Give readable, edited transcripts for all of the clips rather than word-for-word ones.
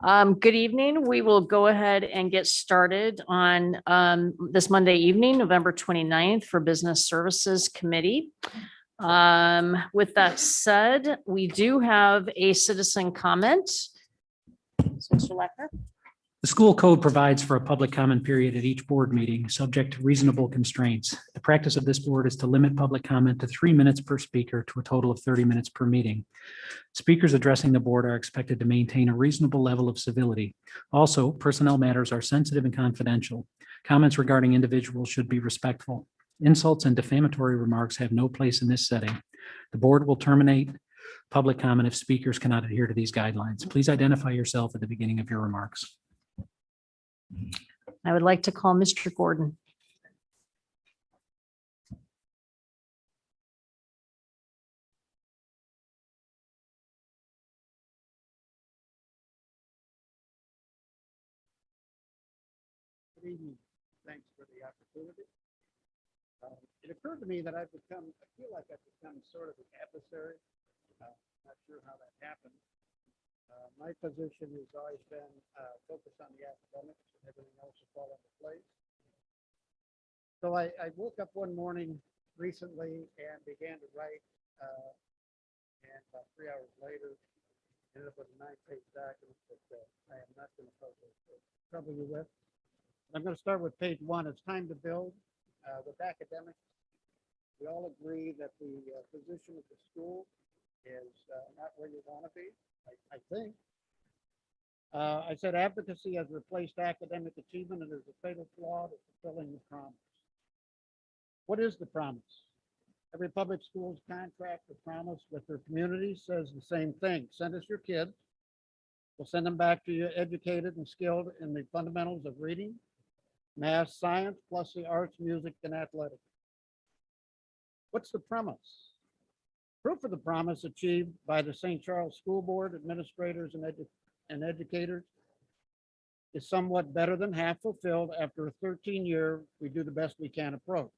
Good evening. We will go ahead and get started on this Monday evening, November 29th for Business Services Committee. With that said, we do have a citizen comment. Mr. Leckner. The school code provides for a public comment period at each board meeting, subject to reasonable constraints. The practice of this board is to limit public comment to 3 minutes per speaker to a total of 30 minutes per meeting. Speakers addressing the board are expected to maintain a reasonable level of civility. Also, personnel matters are sensitive and confidential. Comments regarding individuals should be respectful. Insults and defamatory remarks have no place in this setting. The board will terminate public comment if speakers cannot adhere to these guidelines. Please identify yourself at the beginning of your remarks. I would like to call Mr. Gordon. Good evening. Thanks for the opportunity. It occurred to me that I feel like I've become sort of an adversary. Not sure how that happened. My position has always been focused on the academics and everything else will fall into place. So I woke up one morning recently and began to write, and about 3 hours later, ended up with a 9-page document that I am not going to trouble you with. I'm going to start with page 1. It's time to build. With academics, we all agree that the position of the school is not where you want to be, I think. I said advocacy has replaced academic achievement and is a fatal flaw to fulfilling the promise. What is the promise? Every public school's contract or promise with their community says the same thing. Send us your kids. We'll send them back to you educated and skilled in the fundamentals of reading, math, science, plus the arts, music, and athletics. What's the promise? Proof of the promise achieved by the St. Charles School Board, administrators, and educators is somewhat better than half fulfilled after a 13-year we do the best we can approach.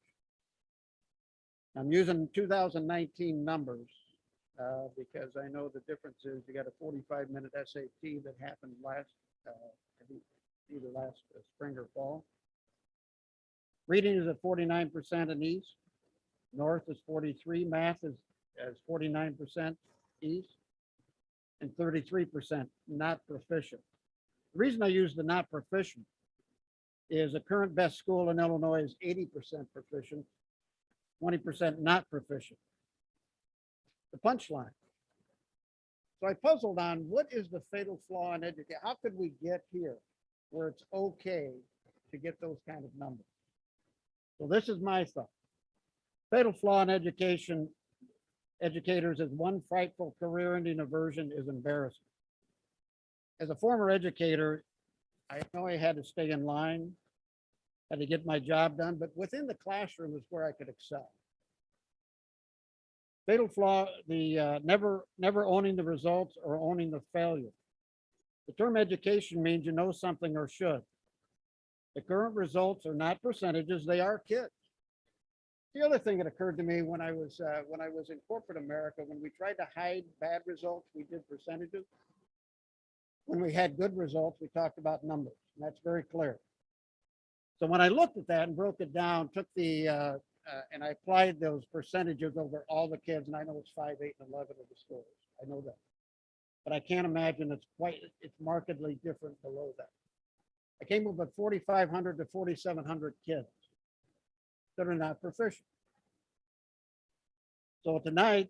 I'm using 2019 numbers because I know the difference is you got a 45-minute SAT that happened either last spring or fall. Reading is at 49% in East. North is 43. Math is 49% East and 33% not proficient. The reason I use the not proficient is the current best school in Illinois is 80% proficient, 20% not proficient. The punchline. So I puzzled on what is the fatal flaw in education? How could we get here where it's okay to get those kind of numbers? So this is my thought. Fatal flaw in education, educators is one frightful career-ending aversion is embarrassing. As a former educator, I know I had to stay in line, had to get my job done, but within the classroom is where I could excel. Fatal flaw, the never owning the results or owning the failure. The term education means you know something or should. The current results are not percentages, they are kids. The other thing that occurred to me when I was in corporate America, when we tried to hide bad results, we did percentages. When we had good results, we talked about numbers, and that's very clear. So when I looked at that and broke it down, took the and I applied those percentages over all the kids, and I know it's 5, 8, and 11 of the schools. I know that, but I can't imagine it's markedly different below that. I came up with 4,500 to 4,700 kids that are not proficient. So tonight,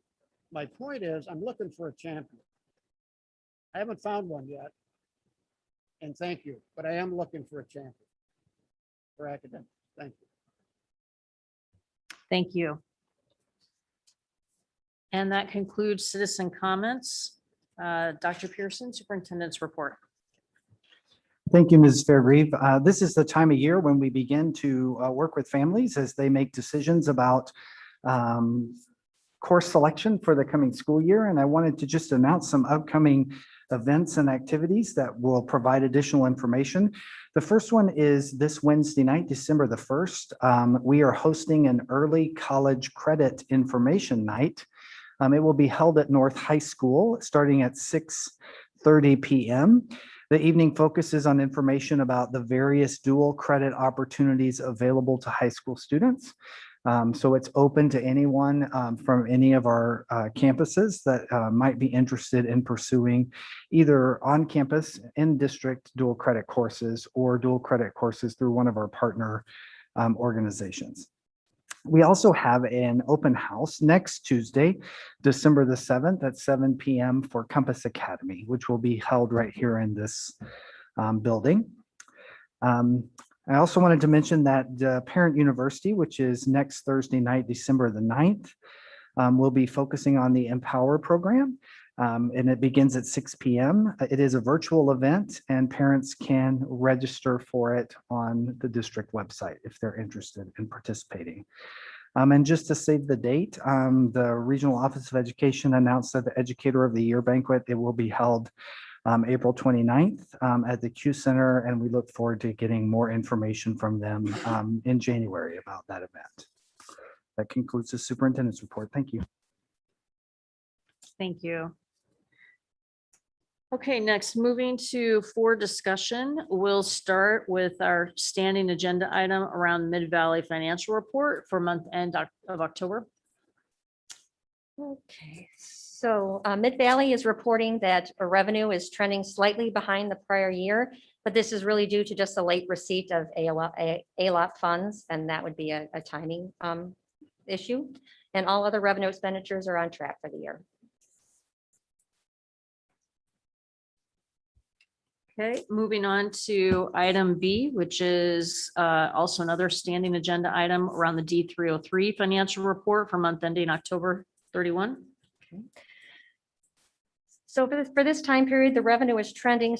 my point is I'm looking for a champion. I haven't found one yet, and thank you, but I am looking for a champion for academics. Thank you. Thank you. And that concludes citizen comments. Dr. Pearson, Superintendent's Report. Thank you, Mrs. Fairgrieve. This is the time of year when we begin to work with families as they make decisions about course selection for the coming school year. And I wanted to just announce some upcoming events and activities that will provide additional information. The first one is this Wednesday night, December the 1st. We are hosting an early college credit information night. It will be held at North High School starting at 6:30 p.m. The evening focuses on information about the various dual credit opportunities available to high school students. So it's open to anyone from any of our campuses that might be interested in pursuing either on-campus, in-district dual credit courses or dual credit courses through one of our partner organizations. We also have an open house next Tuesday, December the 7th at 7 p.m. for Compass Academy, which will be held right here in this building. I also wanted to mention that the Parent University, which is next Thursday night, December the 9th, will be focusing on the Empower program. And it begins at 6 p.m. It is a virtual event and parents can register for it on the district website if they're interested in participating. And just to save the date, the Regional Office of Education announced that the Educator of the Year banquet, it will be held April 29th at the Q Center, and we look forward to getting more information from them in January about that event. That concludes the superintendent's report. Thank you. Thank you. Okay, next, moving to for discussion, we'll start with our standing agenda item around Mid-Valley Financial Report for month end of October. Okay, so Mid-Valley is reporting that revenue is trending slightly behind the prior year, but this is really due to just a late receipt of ALOP funds, and that would be a timing issue. And all other revenue expenditures are on track for the year. Okay, moving on to item B, which is also another standing agenda item around the D303 financial report for month ending October 31. So for this time period, the revenue is trending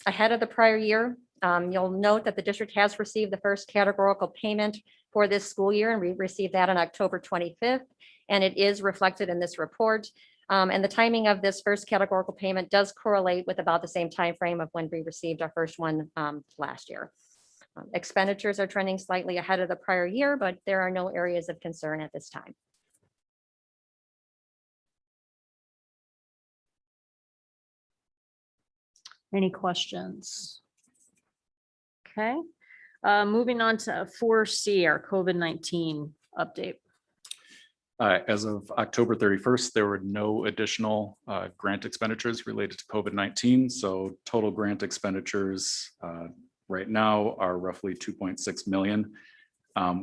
ahead of the prior year. You'll note that the district has received the first categorical payment for this school year, and we received that on October 25th, and it is reflected in this report. And the timing of this first categorical payment does correlate with about the same time frame of when we received our first one last year. Expenditures are trending slightly ahead of the prior year, but there are no areas of concern at this time. Any questions? Okay, moving on to 4C, our COVID-19 update. As of October 31st, there were no additional grant expenditures related to COVID-19. So total grant expenditures right now are roughly 2.6 million.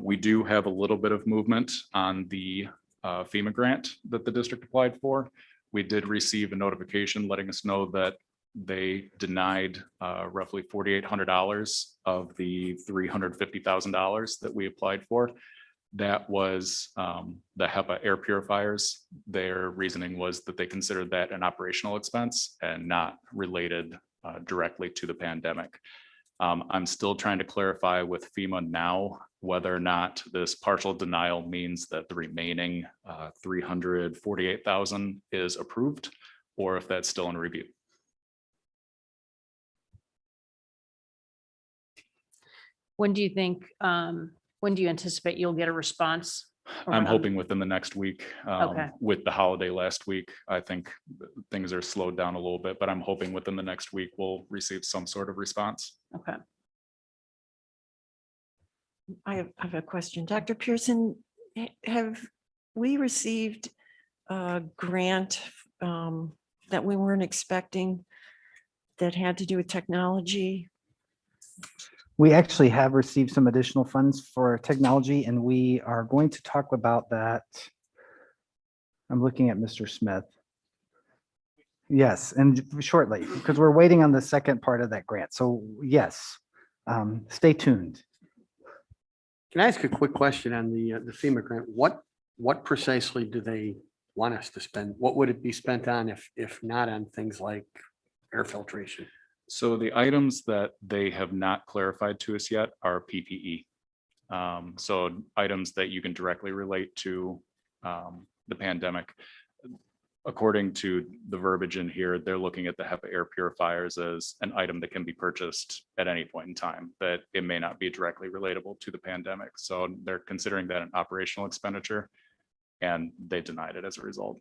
We do have a little bit of movement on the FEMA grant that the district applied for. We did receive a notification letting us know that they denied roughly $4,800 of the $350,000 that we applied for. That was the HEPA air purifiers. Their reasoning was that they considered that an operational expense and not related directly to the pandemic. I'm still trying to clarify with FEMA now whether or not this partial denial means that the remaining $348,000 is approved or if that's still in review. When do you think, when do you anticipate you'll get a response? I'm around- hoping within the next week. Okay. With the holiday last week, I think things are slowed down a little bit, but I'm hoping within the next week we'll receive some sort of response. Okay. I have a question. Dr. Pearson, have we received a grant that we weren't expecting that had to do with technology? We actually have received some additional funds for technology, and we are going to talk about that. I'm looking at Mr. Smith. Yes, and shortly, because we're waiting on the second part of that grant. So yes, stay tuned. Can I ask a quick question on the FEMA grant? What precisely do they want us to spend? What would it be spent on if not on things like air filtration? So the items that they have not clarified to us yet are PPE. So items that you can directly relate to the pandemic. According to the verbiage in here, they're looking at the HEPA air purifiers as an item that can be purchased at any point in time, that it may not be directly relatable to the pandemic. So they're considering that an operational expenditure, and they denied it as a result.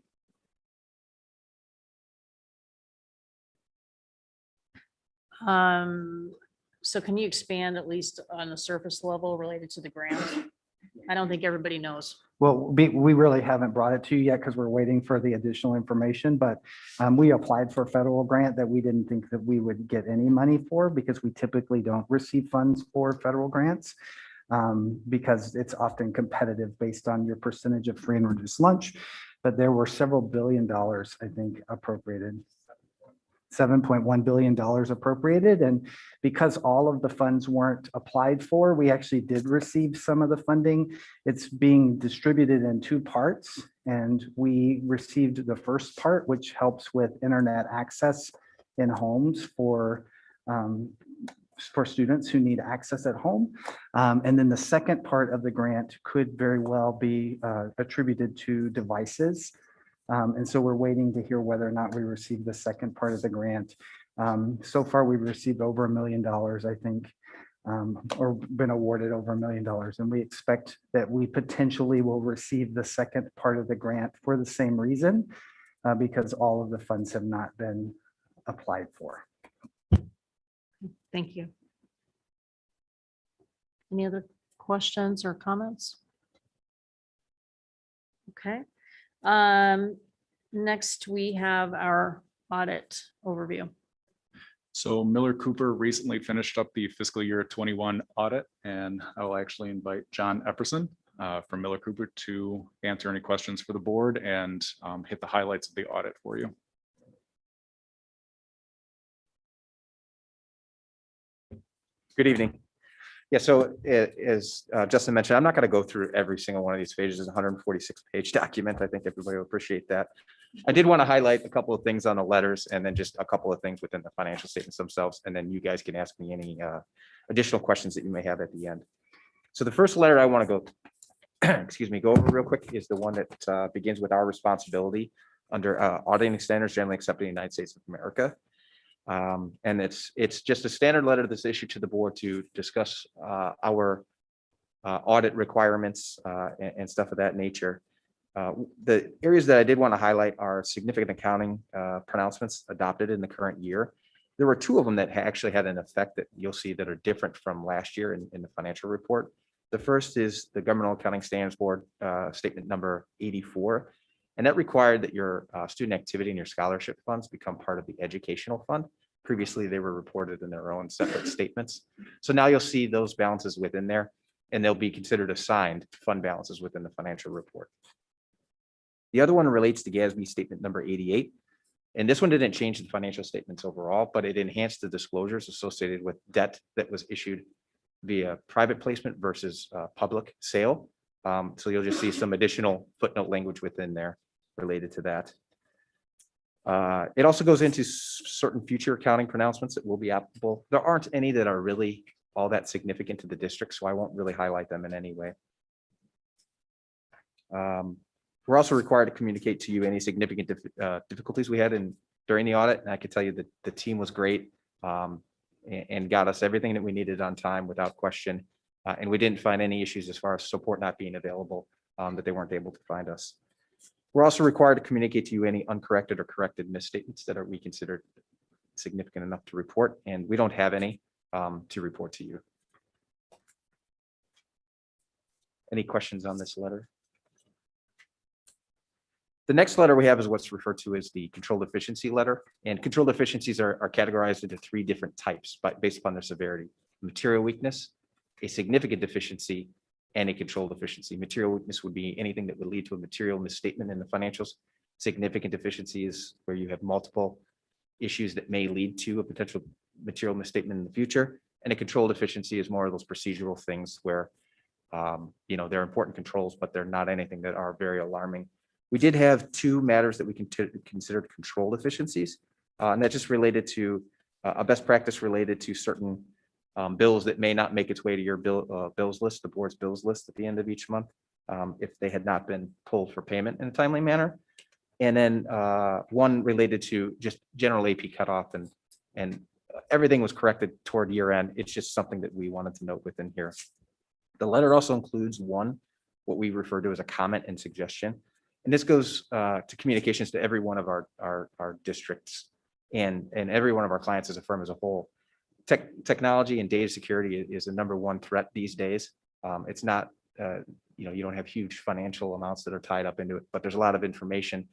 So can you expand at least on the surface level related to the grant? I don't think everybody knows. Well, we really haven't brought it to you yet because we're waiting for the additional information, but we applied for a federal grant that we didn't think that we would get any money for because we typically don't receive funds for federal grants because it's often competitive based on your percentage of free and reduced lunch. But there were several $1 billion, I think, appropriated. $7.1 billion appropriated. And because all of the funds weren't applied for, we actually did receive some of the funding. It's being distributed in two parts. And we received the first part, which helps with internet access in homes for students who need access at home. And then the second part of the grant could very well be attributed to devices. And so we're waiting to hear whether or not we receive the second part of the grant. So far, we've received over $1 million, I think, or been awarded over $1 million. And we expect that we potentially will receive the second part of the grant for the same reason, because all of the funds have not been applied for. Thank you. Any other questions or comments? Okay. Next, we have our audit overview. So Miller Cooper recently finished up the fiscal year 21 audit, and I will actually invite John Epperson from Miller Cooper to answer any questions for the board and hit the highlights of the audit for you. Good evening. Yeah, so as Justin mentioned, I'm not going to go through every single one of these pages. It's a 146-page document. I think everybody will appreciate that. I did want to highlight a couple of things on the letters and then just a couple of things within the financial statements themselves. And then you guys can ask me any additional questions that you may have at the end. So the first letter I want to go, go over real quick is the one that begins with our responsibility under auditing standards generally accepted in the United States of America. And it's just a standard letter that's issued to the board to discuss our audit requirements and stuff of that nature. The areas that I did want to highlight are significant accounting pronouncements adopted in the current year. There were two of them that actually had an effect that you'll see that are different from last year in the financial report. The first is the Governmental Accounting Standards Board statement number 84. And that required that your student activity and your scholarship funds become part of the educational fund. Previously, they were reported in their own separate statements. So now you'll see those balances within there, and they'll be considered assigned fund balances within the financial report. The other one relates to GASB statement number 88. And this one didn't change the financial statements overall, but it enhanced the disclosures associated with debt that was issued via private placement versus public sale. So you'll just see some additional footnote language within there related to that. It also goes into certain future accounting pronouncements that will be applicable. There aren't any that are really all that significant to the district, so I won't really highlight them in any way. We're also required to communicate to you any significant difficulties we had during the audit, and I can tell you that the team was great and got us everything that we needed on time without question. And we didn't find any issues as far as support not being available, that they weren't able to find us. We're also required to communicate to you any uncorrected or corrected misstatements that we considered significant enough to report, and we don't have any to report to you. Any questions on this letter? The next letter we have is what's referred to as the controlled efficiency letter, and controlled efficiencies are categorized into three different types based upon their severity: material weakness, a significant deficiency, and a controlled deficiency. Material weakness would be anything that would lead to a material misstatement in the financials. Significant deficiency is where you have multiple issues that may lead to a potential material misstatement in the future. And a controlled deficiency is more of those procedural things where, they're important controls, but they're not anything that are very alarming. We did have two matters that we considered controlled deficiencies, and that just related to a best practice related to certain bills that may not make its way to your bills list, the board's bills list at the end of each month, if they had not been pulled for payment in a timely manner. And then one related to just general AP cutoff, and everything was corrected toward year end. It's just something that we wanted to note within here. The letter also includes what we refer to as a comment and suggestion. And this goes to communications to every one of our districts and every one of our clients as a firm as a whole. Technology and data security is the number one threat these days. It's not, you don't have huge financial amounts that are tied up into it, but there's a lot of information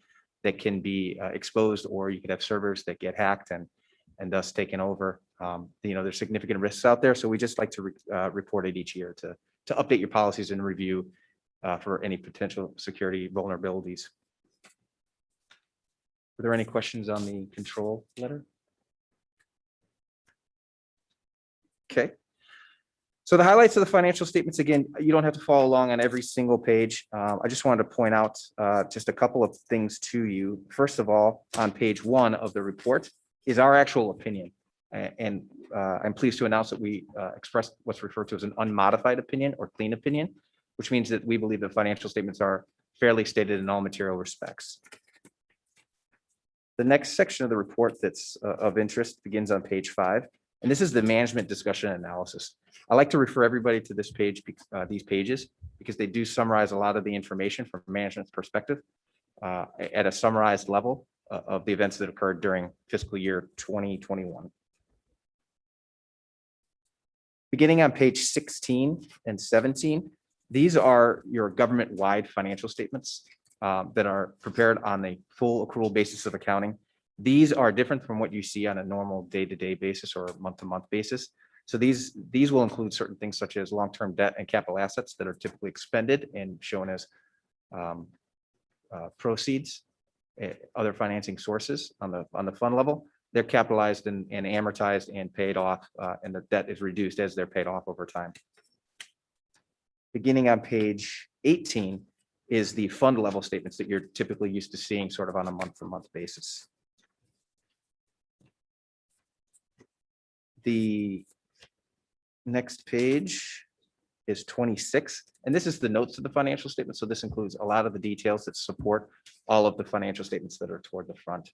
that can be exposed, or you could have servers that get hacked and thus taken over. There's significant risks out there. So we just like to report it each year to update your policies and review for any potential security vulnerabilities. Are there any questions on the control letter? Okay. So the highlights of the financial statements, again, you don't have to follow along on every single page. I just wanted to point out just a couple of things to you. First of all, on page 1 of the report is our actual opinion. And I'm pleased to announce that we expressed what's referred to as an unmodified opinion or clean opinion, which means that we believe the financial statements are fairly stated in all material respects. The next section of the report that's of interest begins on page 5. And this is the management discussion analysis. I like to refer everybody to this page, these pages, because they do summarize a lot of the information from management's perspective at a summarized level of the events that occurred during fiscal year 2021. Beginning on page 16 and 17, these are your government-wide financial statements that are prepared on a full accrual basis of accounting. These are different from what you see on a normal day-to-day basis or month-to-month basis. So these will include certain things such as long-term debt and capital assets that are typically expended and shown as proceeds, other financing sources on the fund level. They're capitalized and amortized and paid off, and the debt is reduced as they're paid off over time. Beginning on page 18 is the fund level statements that you're typically used to seeing sort of on a month-to-month basis. The next page is 26, and this is the notes to the financial statement. So this includes a lot of the details that support all of the financial statements that are toward the front.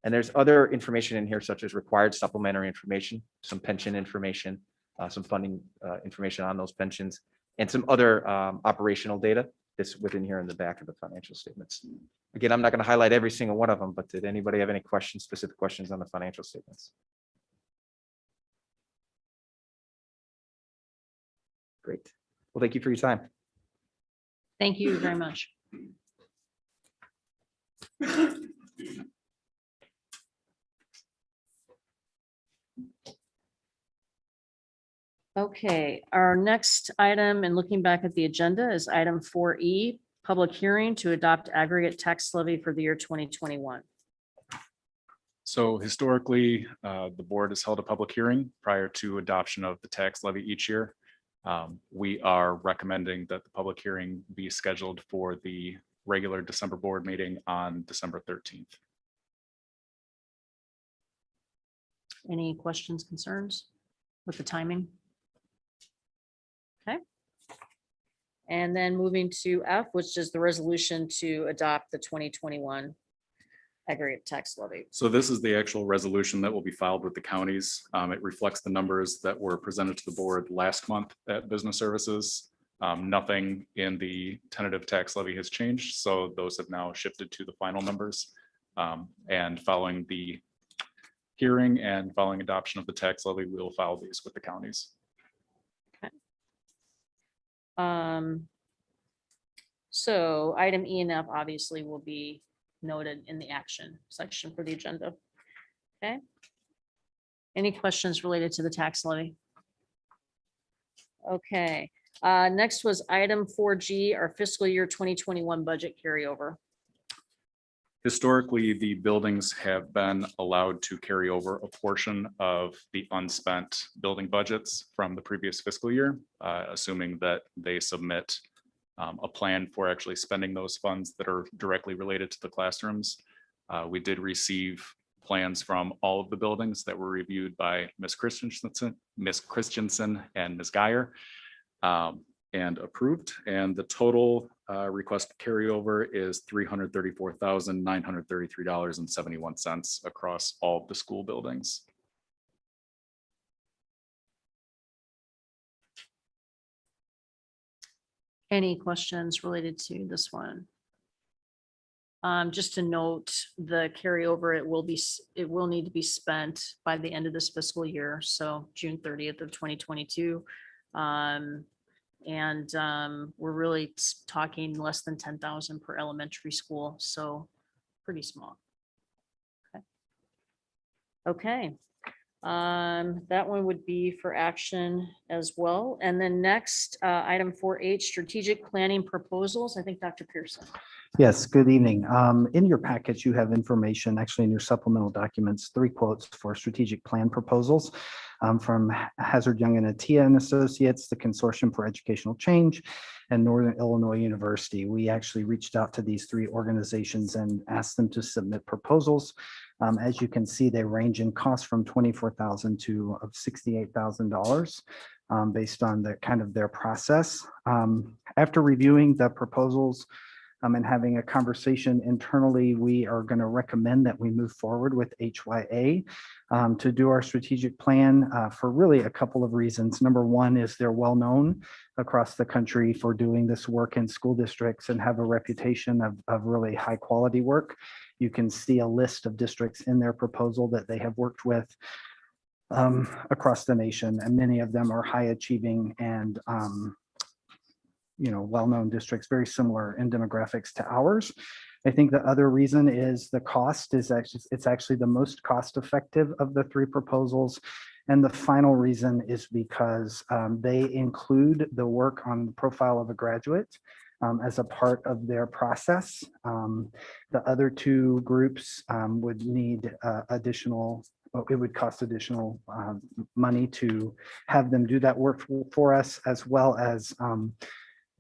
And there's other information in here, such as required supplementary information, some pension information, some funding information on those pensions, and some other operational data that's within here in the back of the financial statements. Again, I'm not going to highlight every single one of them, but did anybody have any questions, specific questions on the financial statements? Great. Well, thank you for your time. Thank you very much. Okay, our next item, and looking back at the agenda, is item 4E, public hearing to adopt aggregate tax levy for the year 2021. So historically, the board has held a public hearing prior to adoption of the tax levy each year. We are recommending that the public hearing be scheduled for the regular December board meeting on December 13th. Any questions, concerns with the timing? Okay. And then moving to F, which is the resolution to adopt the 2021 aggregate tax levy. So this is the actual resolution that will be filed with the counties. It reflects the numbers that were presented to the board last month at business services. Nothing in the tentative tax levy has changed, so those have now shifted to the final numbers. And following the hearing and following adoption of the tax levy, we will file these with the counties. So item E and F obviously will be noted in the action section for the agenda. Okay. Any questions related to the tax levy? Okay, next was item 4G, our fiscal year 2021 budget carryover. Historically, the buildings have been allowed to carry over a portion of the unspent building budgets from the previous fiscal year, assuming that they submit a plan for actually spending those funds that are directly related to the classrooms. We did receive plans from all of the buildings that were reviewed by Ms. Christensen and Ms. Geyer, and approved. And the total request carryover is $334,933.71 across all of the school buildings. Any questions related to this one? Just to note, the carryover, it will need to be spent by the end of this fiscal year, so June 30th of 2022. We're really talking less than 10,000 per elementary school, so pretty small. Okay. That one would be for action as well. And then next, item 4H, strategic planning proposals. I think Dr. Pearson. Yes, good evening. In your package, you have information, actually in your supplemental documents, 3 quotes for strategic plan proposals from Hazard Young and Atia and Associates, the Consortium for Educational Change, and Northern Illinois University. We actually reached out to these 3 organizations and asked them to submit proposals. As you can see, they range in cost from $24,000 to $68,000 based on the kind of their process. After reviewing the proposals, and having a conversation internally, we are going to recommend that we move forward with HYA to do our strategic plan for really a couple of reasons. Number one is they're well known across the country for doing this work in school districts and have a reputation of really high quality work. You can see a list of districts in their proposal that they have worked with across the nation, and many of them are high achieving and well-known districts, very similar in demographics to ours. I think the other reason is the cost is actually the most cost-effective of the 3 proposals. And the final reason is because they include the work on the profile of a graduate as a part of their process. The other 2 groups would need it would cost additional money to have them do that work for us, as well as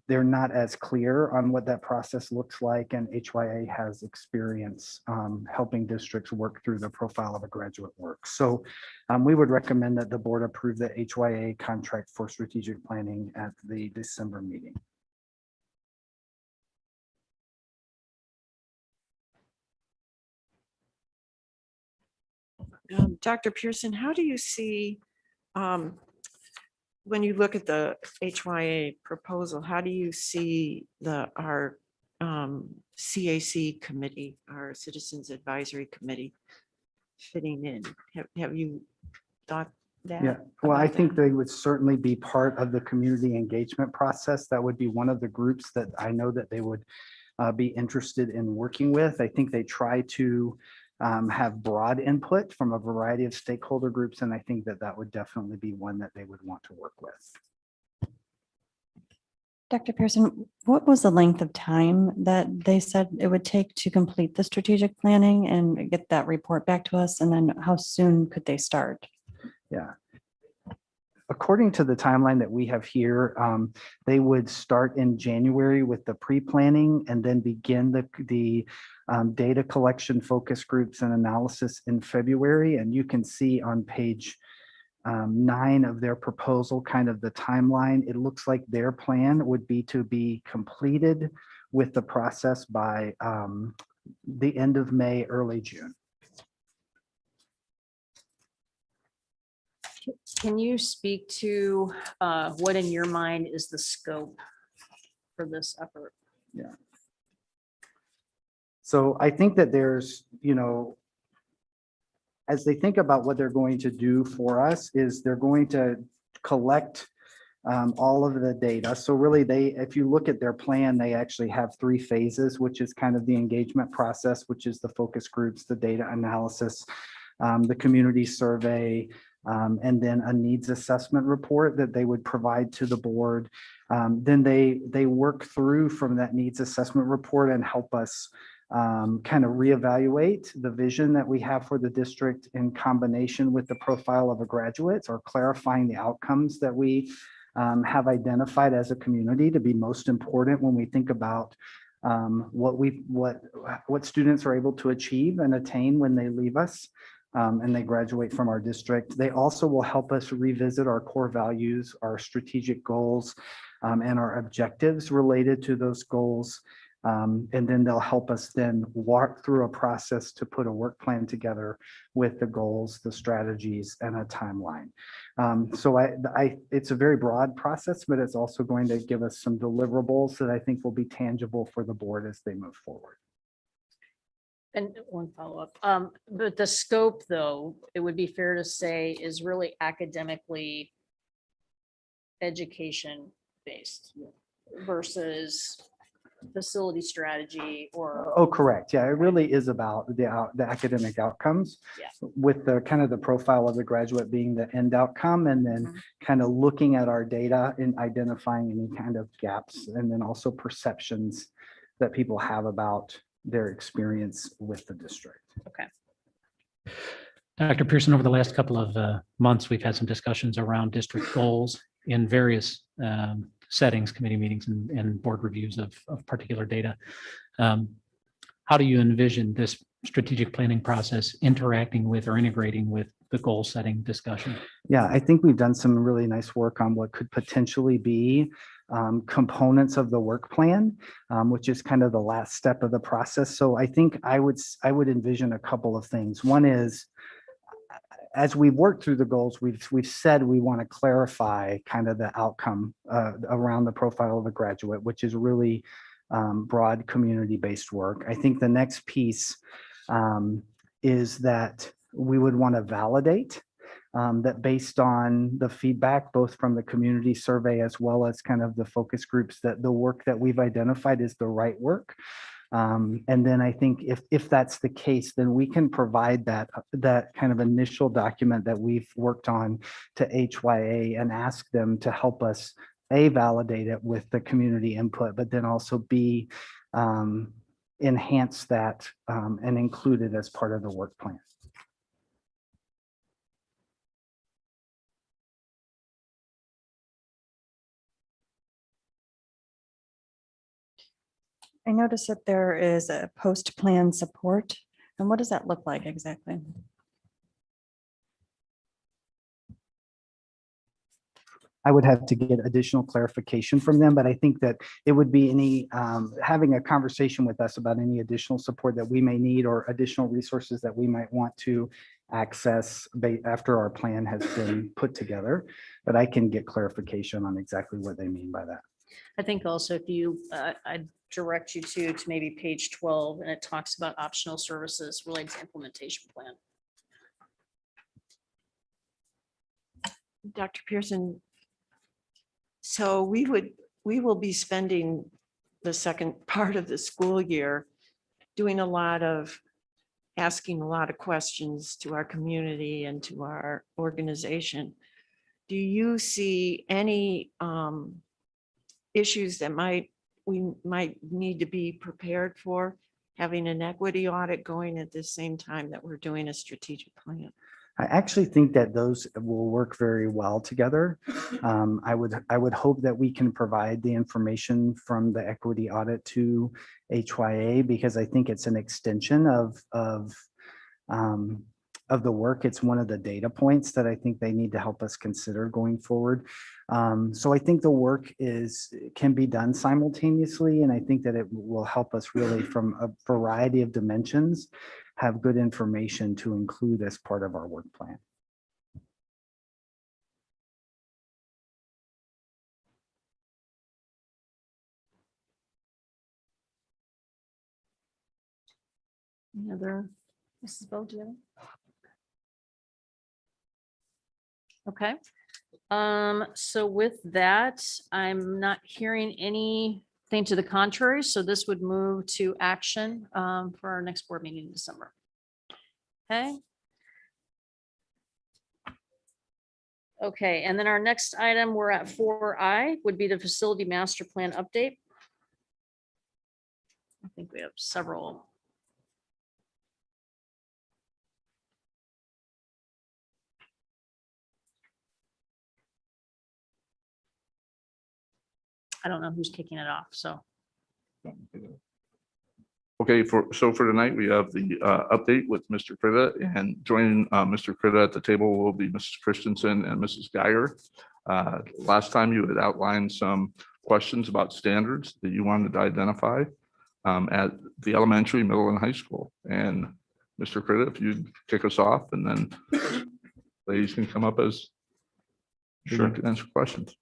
they're not as clear on what that process looks like, and HYA has experience helping districts work through the profile of a graduate work. So we would recommend that the board approve the HYA contract for strategic planning at the December meeting. Dr. Pearson, how do you see, when you look at the HYA proposal, how do you see our CAC committee, our Citizens Advisory Committee fitting in? Have you thought that? Yeah, well, I about think that? they would certainly be part of the community engagement process. That would be one of the groups that I know that they would be interested in working with. I think they try to have broad input from a variety of stakeholder groups, and I think that that would definitely be one that they would want to work with. Dr. Pearson, what was the length of time that they said it would take to complete the strategic planning and get that report back to us? And then how soon could they start? Yeah. According to the timeline that we have here, they would start in January with the pre-planning and then begin the data collection, focus groups, and analysis in February. And you can see on page 9 of their proposal, kind of the timeline. It looks like their plan would be to be completed with the process by the end of May, early June. Can you speak to what in your mind is the scope for this effort? Yeah. So I think that there's, as they think about what they're going to do for us, is they're going to collect all of the data. So really if you look at their plan, they actually have 3 phases, which is kind of the engagement process, which is the focus groups, the data analysis, the community survey, and then a needs assessment report that they would provide to the board. Then they work through from that needs assessment report and help us kind of reevaluate the vision that we have for the district in combination with the profile of a graduate, or clarifying the outcomes that we have identified as a community to be most important when we think about what students are able to achieve and attain when they leave us. And they graduate from our district. They also will help us revisit our core values, our strategic goals, and our objectives related to those goals. And then they'll help us then walk through a process to put a work plan together with the goals, the strategies, and a timeline. So it's a very broad process, but it's also going to give us some deliverables that I think will be tangible for the board as they move forward. And one follow-up, but the scope, though, it would be fair to say is really academically education-based versus facility strategy or, Oh, correct. Yeah, it really is about the academic outcomes. Yeah. With the kind of the profile of the graduate being the end outcome, and then kind of looking at our data and identifying any kind of gaps, and then also perceptions that people have about their experience with the district. Dr. Pearson, over the last couple of months, we've had some discussions around district goals in various settings, committee meetings and board reviews of particular data. How do you envision this strategic planning process interacting with or integrating with the goal setting discussion? Yeah, I think we've done some really nice work on what could potentially be components of the work plan, which is kind of the last step of the process. So I think I would envision a couple of things. One is, as we've worked through the goals, we've said we want to clarify kind of the outcome around the profile of a graduate, which is really broad community-based work. I think the next piece is that we would want to validate that based on the feedback, both from the community survey as well as kind of the focus groups, that the work that we've identified is the right work. And then I think if that's the case, then we can provide that kind of initial document that we've worked on to HYA and ask them to help us validate it with the community input, but then also enhance that and include it as part of the work plan. I noticed that there is a post-plan support. And what does that look like exactly? I would have to get additional clarification from them, but I think that it would be having a conversation with us about any additional support that we may need or additional resources that we might want to access after our plan has been put together. But I can get clarification on exactly what they mean by that. I think also if you, I direct you to maybe page 12, and it talks about optional services related to implementation plan. Dr. Pearson, so we will be spending the second part of the school year doing asking a lot of questions to our community and to our organization. Do you see any issues that we might need to be prepared for, having an equity audit going at the same time that we're doing a strategic plan? I actually think that those will work very well together. I would hope that we can provide the information from the equity audit to HYA, because I think it's an extension of the work. It's one of the data points that I think they need to help us consider going forward. So I think the work can be done simultaneously, and I think that it will help us really from a variety of dimensions have good information to include as part of our work plan. Any other, Mrs. Bo, do you have? Okay. So with that, I'm not hearing anything to the contrary, so this would move to action for our next board meeting in December. Okay. Okay, and then our next item, we're at 4I, would be the facility master plan update. I think we have several. I don't know who's kicking it off, so. Okay, so for tonight, we have the update with Mr. Critta, and joining Mr. Critta at the table will be Mrs. Christensen and Mrs. Geiger. Last time you had outlined some questions about standards that you wanted to identify at the elementary, middle, and high school. And Mr. Critta, if you'd kick us off, and then ladies can come up as you Sure. can answer questions.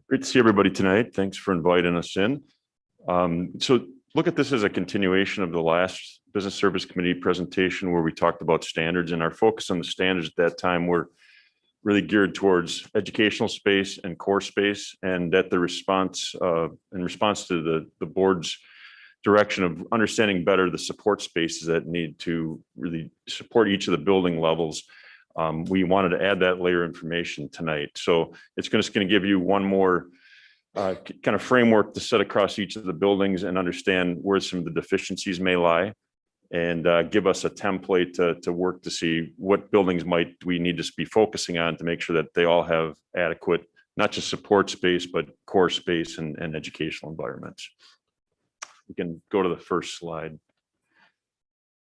Great to see everybody tonight. Thanks for inviting us in. So look at this as a continuation of the last Business Service Committee presentation where we talked about standards, and our focus on the standards at that time were really geared towards educational space and core space, and that the response in response to the board's direction of understanding better the support spaces that need to really support each of the building levels. We wanted to add that layer of information tonight. So it's just going to give you one more kind of framework to set across each of the buildings and understand where some of the deficiencies may lie, and give us a template to work to see what buildings might we need to be focusing on to make sure that they all have adequate, not just support space, but core space and educational environments. We can go to the first slide.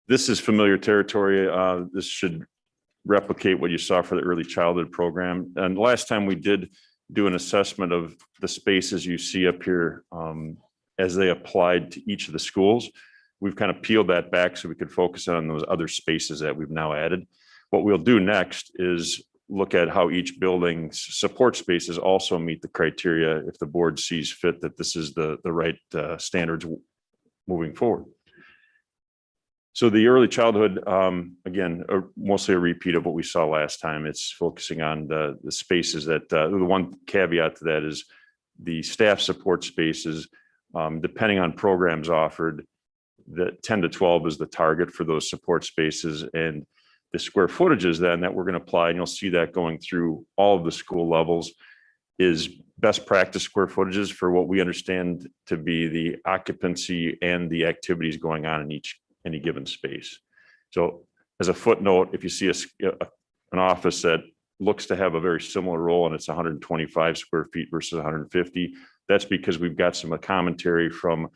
This is familiar territory. This should replicate what you saw for the early childhood program. And last time we did do an assessment of the spaces you see up here as they applied to each of the schools. We've kind of peeled that back so we could focus on those other spaces that we've now added. What we'll do next is look at how each building's support spaces also meet the criteria if the board sees fit that this is the right standards moving forward. So the early childhood, again, mostly a repeat of what we saw last time. It's focusing on the spaces that, the one caveat to that is the staff support spaces, depending on programs offered, the 10 to 12 is the target for those support spaces, and the square footages then that we're going to apply, and you'll see that going through all of the school levels, is best practice square footages for what we understand to be the occupancy and the activities going on in any given space. So as a footnote, if you see an office that looks to have a very similar role and it's 125 square feet versus 150, that's because we've got some commentary from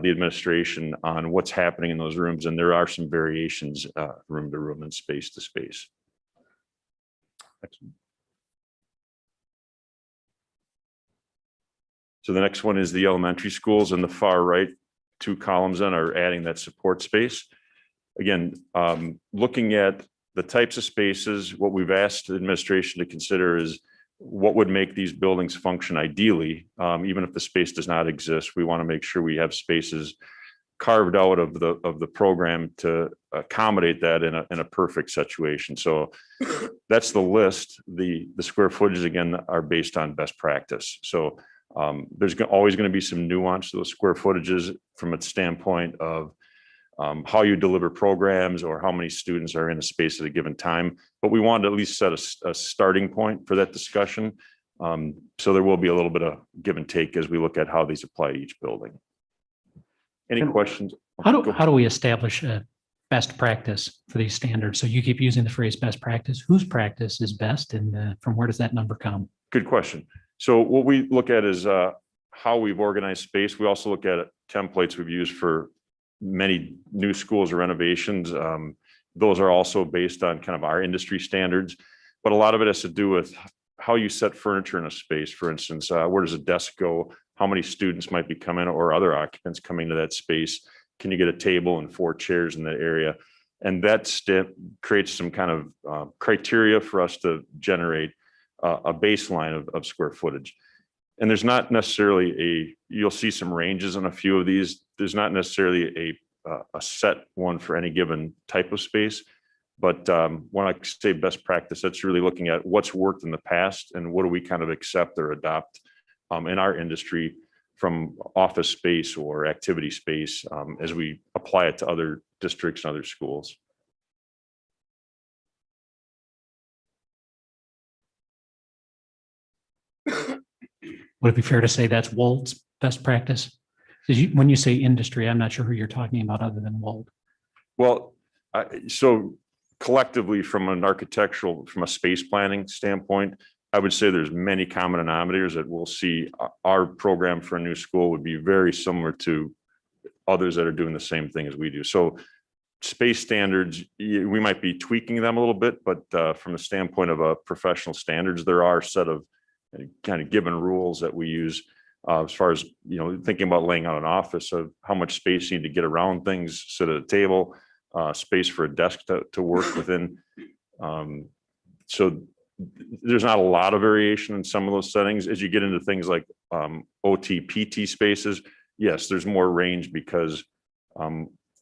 the administration on what's happening in those rooms, and there are some variations room to room and space to space. So the next one is the elementary schools, and the far right two columns then are adding that support space. Again, looking at the types of spaces, what we've asked the administration to consider is what would make these buildings function ideally, even if the space does not exist. We want to make sure we have spaces carved out of the program to accommodate that in a perfect situation. So that's the list. The square footage again are based on best practice. So there's always going to be some nuance to those square footages from a standpoint of how you deliver programs or how many students are in a space at a given time. But we wanted to at least set a starting point for that discussion. So there will be a little bit of give and take as we look at how these apply to each building. Any questions? How do we establish a best practice for these standards? So you keep using the phrase best practice. Whose practice is best, and from where does that number come? Good question. So what we look at is how we've organized space. We also look at templates we've used for many new schools or renovations. Those are also based on kind of our industry standards, but a lot of it has to do with how you set furniture in a space. For instance, where does a desk go? How many students might be coming or other occupants coming to that space? Can you get a table and 4 chairs in that area? And that creates some kind of criteria for us to generate a baseline of square footage. And there's not necessarily you'll see some ranges on a few of these. There's not necessarily a set one for any given type of space. But when I say best practice, that's really looking at what's worked in the past and what do we kind of accept or adopt in our industry from office space or activity space as we apply it to other districts and other schools. Would it be fair to say that's Wold's best practice? When you say industry, I'm not sure who you're talking about other than Wold. Well, so collectively from from a space planning standpoint, I would say there's many common denominators that we'll see. Our program for a new school would be very similar to others that are doing the same thing as we do. So space standards, we might be tweaking them a little bit, but from the standpoint of a professional standards, there are a set of kind of given rules that we use as far as, thinking about laying out an office of how much space you need to get around things, sit at a table, space for a desk to work within. So there's not a lot of variation in some of those settings. As you get into things like OT, PT spaces, yes, there's more range because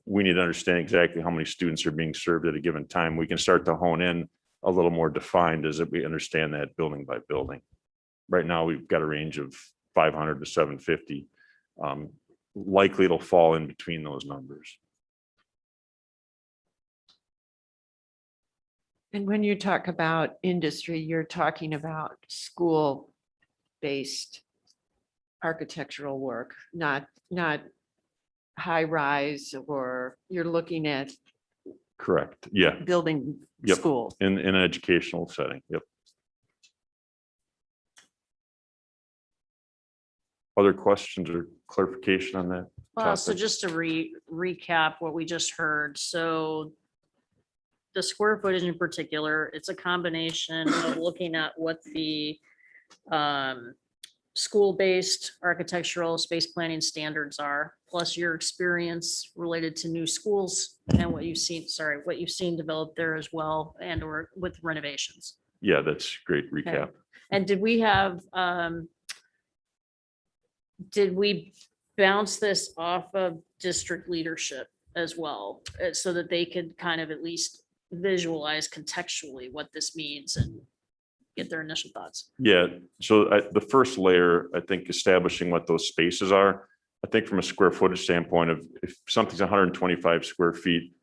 we need to understand exactly how many students are being served at a given time. We can start to hone in a little more defined as we understand that building by building. Right now, we've got a range of 500 to 750. Likely it'll fall in between those numbers. And when you talk about industry, you're talking about school-based architectural work, not high rise, or you're looking at Correct. Yeah, building Yep. schools. in an educational setting. Yep. Other questions or clarification on that? Well, so topic? just to recap what we just heard, so the square footage in particular, it's a combination of looking at what the school-based architectural space planning standards are, plus your experience related to new schools and what you've seen develop there as well, and or with renovations. Yeah, that's great recap. And did we bounce this off of district leadership as well, so that they could kind of at least visualize contextually what this means and get their initial thoughts? Yeah, so the first layer, I think establishing what those spaces are, I think from a square footage standpoint of if something's 125 square feet,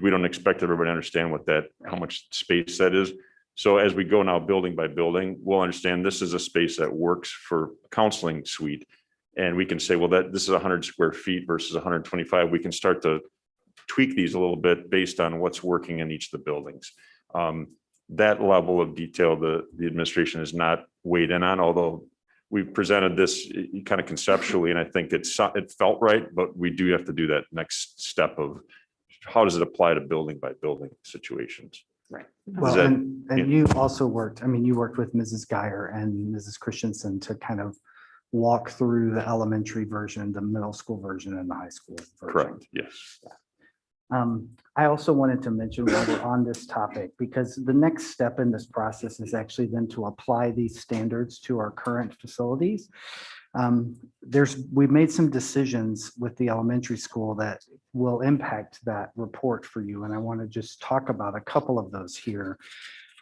we don't expect everybody to understand what that, how much space that is. So as we go now building by building, we'll understand this is a space that works for counseling suite. And we can say, well, this is 100 square feet versus 125. We can start to tweak these a little bit based on what's working in each of the buildings. That level of detail, the administration has not weighed in on, although we've presented this kind of conceptually, and I think it felt right, but we do have to do that next step of how does it apply to building by building situations. Right. Well, that- and you also worked, you worked with Mrs. Geyer and Mrs. Christensen to kind of walk through the elementary version, the middle school version, and the high school version. Correct, yes. I also wanted to mention while we're on this topic, because the next step in this process is actually then to apply these standards to our current facilities. We've made some decisions with the elementary school that will impact that report for you, and I want to just talk about a couple of those here.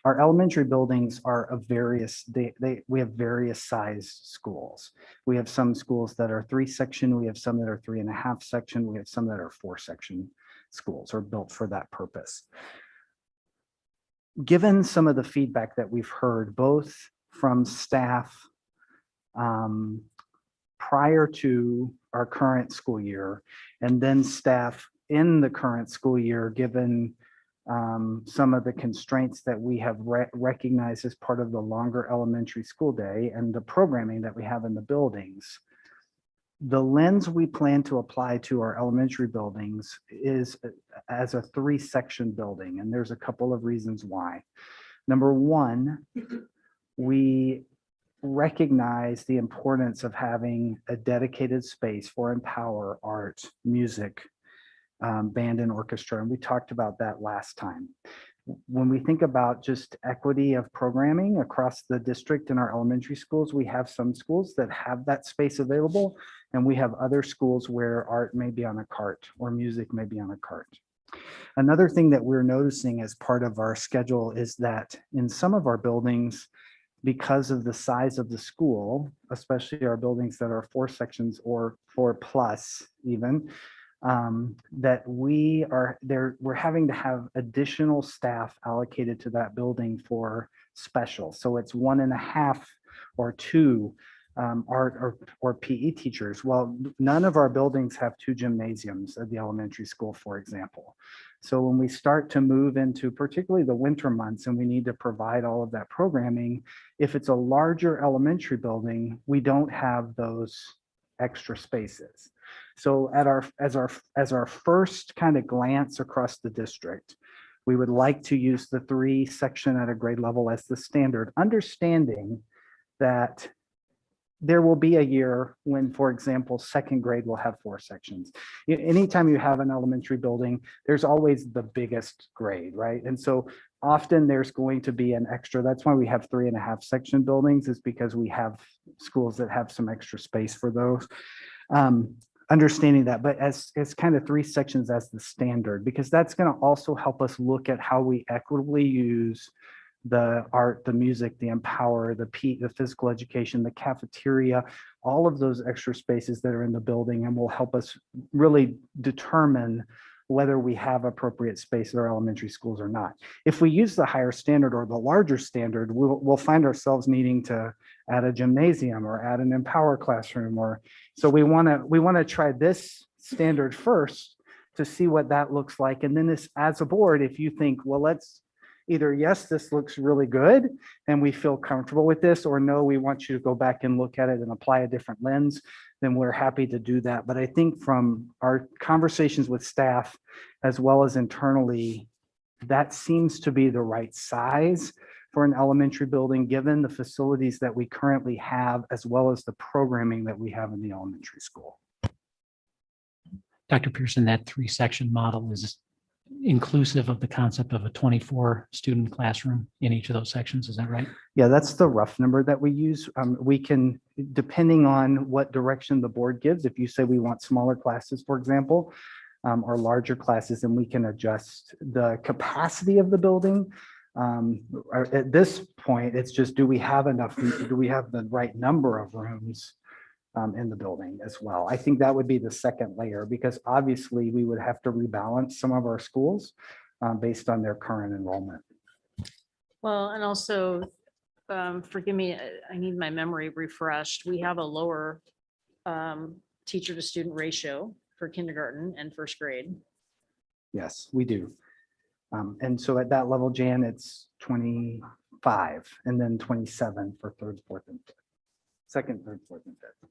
Our elementary buildings are of we have various sized schools. We have some schools that are 3-section, we have some that are 3.5-section, we have some that are 4-section schools or built for that purpose. Given some of the feedback that we've heard, both from staff prior to our current school year, and then staff in the current school year, given some of the constraints that we have recognized as part of the longer elementary school day and the programming that we have in the buildings, the lens we plan to apply to our elementary buildings is as a 3-section building, and there's a couple of reasons why. Number one, we recognize the importance of having a dedicated space for Empower, art, music, band and orchestra, and we talked about that last time. When we think about just equity of programming across the district in our elementary schools, we have some schools that have that space available, and we have other schools where art may be on a cart or music may be on a cart. Another thing that we're noticing as part of our schedule is that in some of our buildings, because of the size of the school, especially our buildings that are 4 sections or 4+ even, that we're having to have additional staff allocated to that building for special. So it's 1.5 or 2 art or PE teachers. Well, none of our buildings have 2 gymnasiums at the elementary school, for example. So when we start to move into particularly the winter months and we need to provide all of that programming, if it's a larger elementary building, we don't have those extra spaces. So as our first kind of glance across the district, we would like to use the 3-section at a grade level as the standard, understanding that there will be a year when, for example, 2nd grade will have 4 sections. Anytime you have an elementary building, there's always the biggest grade, right? And so often there's going to be an extra. That's why we have 3.5-section buildings, is because we have schools that have some extra space for those. understanding that, but as kind of 3 sections as the standard, because that's going to also help us look at how we equitably use the art, the music, the empower, the physical education, the cafeteria, all of those extra spaces that are in the building, and will help us really determine whether we have appropriate space in our elementary schools or not. If we use the higher standard or the larger standard, we'll find ourselves needing to add a gymnasium or add an empower classroom, or so we want to try this standard first to see what that looks like. And then this, as a board, if you think, well, let's either, yes, this looks really good and we feel comfortable with this, or no, we want you to go back and look at it and apply a different lens, then we're happy to do that. But I think from our conversations with staff as well as internally, that seems to be the right size for an elementary building, given the facilities that we currently have, as well as the programming that we have in the elementary school. Dr. Pearson, that 3-section model is inclusive of the concept of a 24 student classroom in each of those sections. Is that right? Yeah, that's the rough number that we use. We can, depending on what direction the board gives, if you say we want smaller classes, for example, or larger classes, and we can adjust the capacity of the building. At this point, it's just, do we have enough, do we have the right number of rooms in the building as well? I think that would be the second layer, because obviously we would have to rebalance some of our schools based on their current enrollment. Well, and also, forgive me, I need my memory refreshed. We have a lower teacher to student ratio for kindergarten and first grade. Yes, we do. And so at that level, Jan, it's 25 and then 27 for third, fourth, and fifth. Second, third, fourth, and fifth.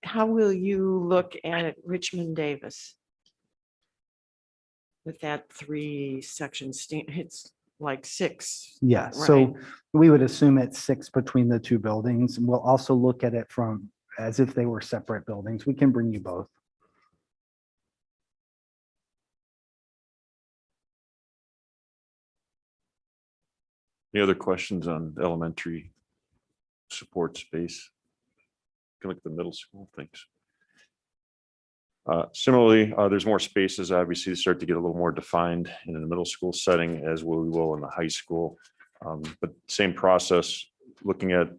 How will you look at Richmond Davis? With that 3-section, it's like 6. Yeah, Right. so we would assume it's 6 between the 2 buildings, and we'll also look at it from as if they were separate buildings. We can bring you both. Any other questions on elementary support space? Can look at the middle school things. Similarly, there's more spaces, obviously, start to get a little more defined in the middle school setting as we will in the high school. But same process, looking at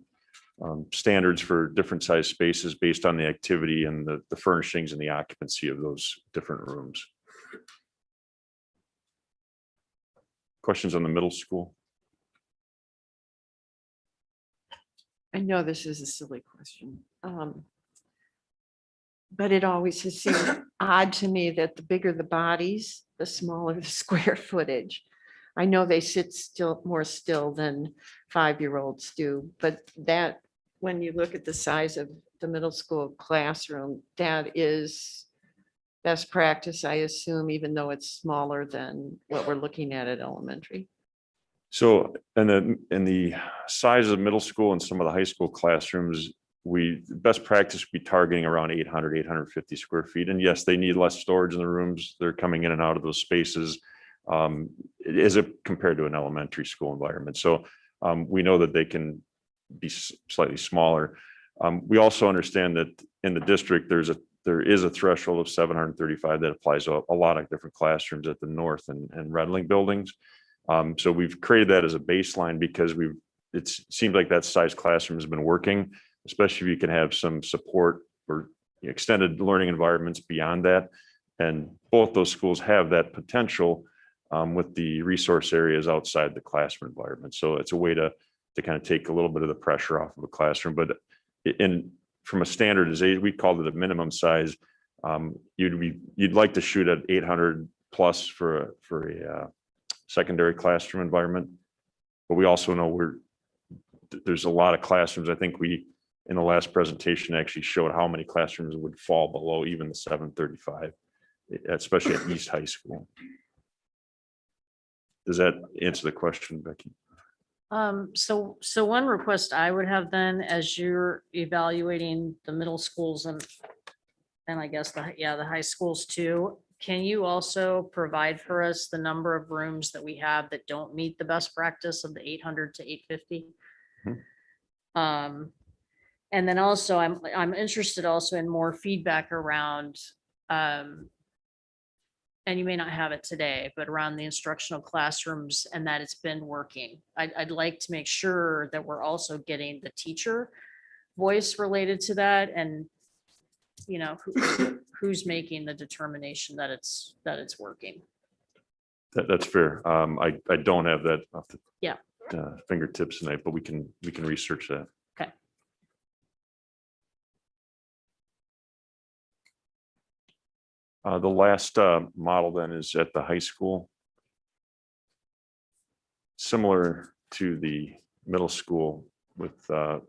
standards for different size spaces based on the activity and the furnishings and the occupancy of those different rooms. Questions on the middle school? I know this is a silly question. But it always has seemed odd to me that the bigger the bodies, the smaller the square footage. I know they sit still more still than 5-year-olds do, but that, when you look at the size of the middle school classroom, that is best practice, I assume, even though it's smaller than what we're looking at elementary. So, in the size of middle school and some of the high school classrooms, best practice would be targeting around 800, 850 square feet. And yes, they need less storage in the rooms. They're coming in and out of those spaces. Is it compared to an elementary school environment? So we know that they can be slightly smaller. We also understand that in the district, there is a threshold of 735 that applies to a lot of different classrooms at the North and Redling buildings. So we've created that as a baseline because it seems like that size classroom has been working, especially if you can have some support or extended learning environments beyond that. And both those schools have that potential with the resource areas outside the classroom environment. So it's a way to kind of take a little bit of the pressure off of a classroom. But from a standardization, we called it a minimum size. You'd like to shoot at 800 plus for a secondary classroom environment. But we also know there's a lot of classrooms. I think in the last presentation actually showed how many classrooms would fall below even the 735, especially at East High School. Does that answer the question, Becky? So one request I would have then, as you're evaluating the middle schools and I guess the high schools too, can you also provide for us the number of rooms that we have that don't meet the best practice of the 800 to 850? And then also I'm interested also in more feedback around, and you may not have it today, but around the instructional classrooms and that it's been working. I'd like to make sure that we're also getting the teacher voice related to that and, you know, who's making the determination that it's working. That's fair. I don't have that off the Yeah. Fingertips tonight, but we can research that. Okay. The last model then is at the high school. Similar to the middle school with a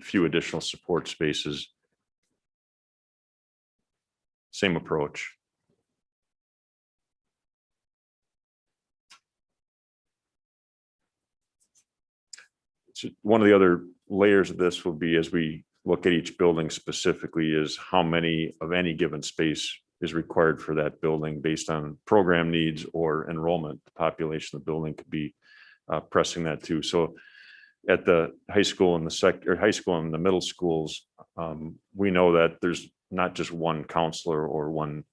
few additional support spaces. Same approach. So one of the other layers of this will be, as we look at each building specifically, is how many of any given space is required for that building based on program needs or enrollment. The population of the building could be pressing that too. So at the high school and high school and the middle schools, we know that there's not just one counselor or one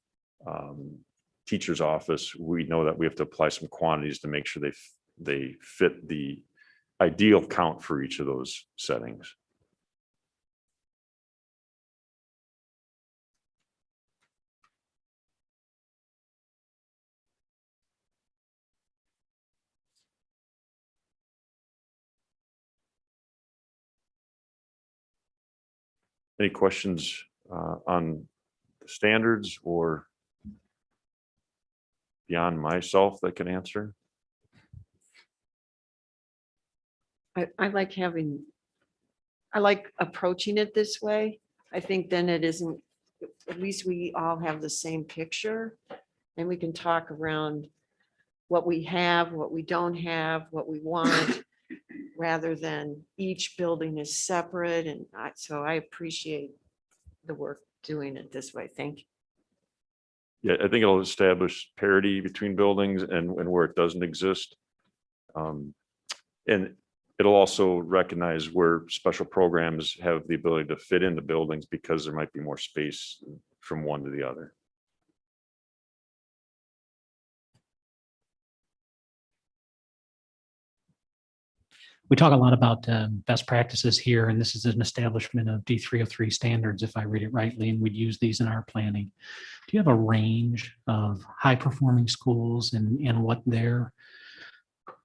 teacher's office. We know that we have to apply some quantities to make sure they fit the ideal count for each of those settings. Any questions on the standards or beyond myself that can answer? I like approaching it this way. I think then it isn't, at least we all have the same picture and we can talk around what we have, what we don't have, what we want, rather than each building is separate. And so I appreciate the work doing it this way. Thank you. Yeah, I think it'll establish parity between buildings and where it doesn't exist. And it'll also recognize where special programs have the ability to fit into buildings because there might be more space from one to the other. We talk a lot about best practices here, and this is an establishment of D303 standards, if I read it rightly, and we'd use these in our planning. Do you have a range of high-performing schools and what their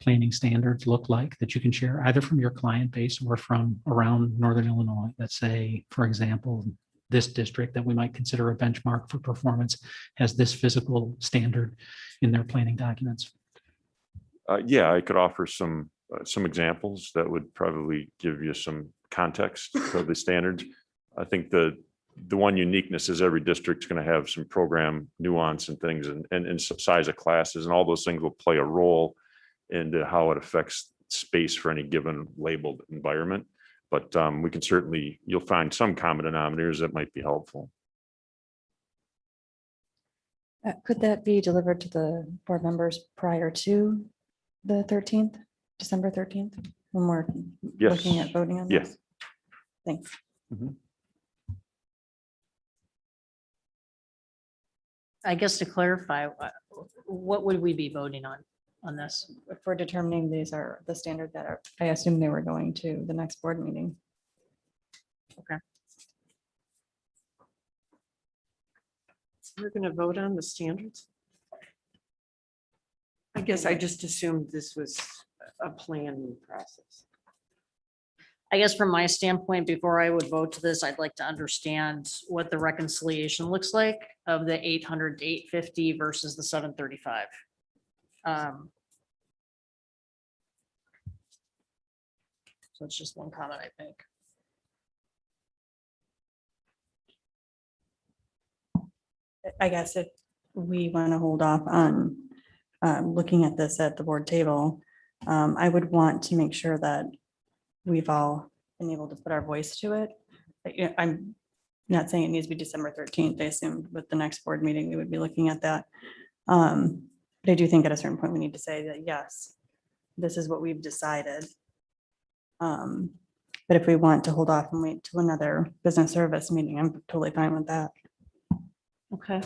planning standards look like that you can share, either from your client base or from around Northern Illinois? Let's say, for example, this district that we might consider a benchmark for performance has this physical standard in their planning documents. Yeah, I could offer some examples that would probably give you some context of the standards. I think the one uniqueness is every district's going to have some program nuance and things and size of classes, and all those things will play a role into how it affects space for any given labeled environment. But we can certainly, you'll find some common denominators that might be helpful. Could that be delivered to the board members prior to the 13th, December 13th, when we're looking at voting on Yes. this? Thanks. I guess to clarify, what would we be voting on this? If we're determining these are the standard that are, I assume they were going to the next board meeting. We're going to vote on the standards. I guess I just assumed this was a planning process. I guess from my standpoint, before I would vote to this, I'd like to understand what the reconciliation looks like of the 800 to 850 versus the 735. So it's just one comment, I think. I guess if we want to hold off on looking at this at the board table, I would want to make sure that we've all been able to put our voice to it. I'm not saying it needs to be December 13th. I assumed with the next board meeting, we would be looking at that. But I do think at a certain point, we need to say that, yes, this is what we've decided. But if we want to hold off and wait till another business service meeting, I'm totally fine with that. Okay.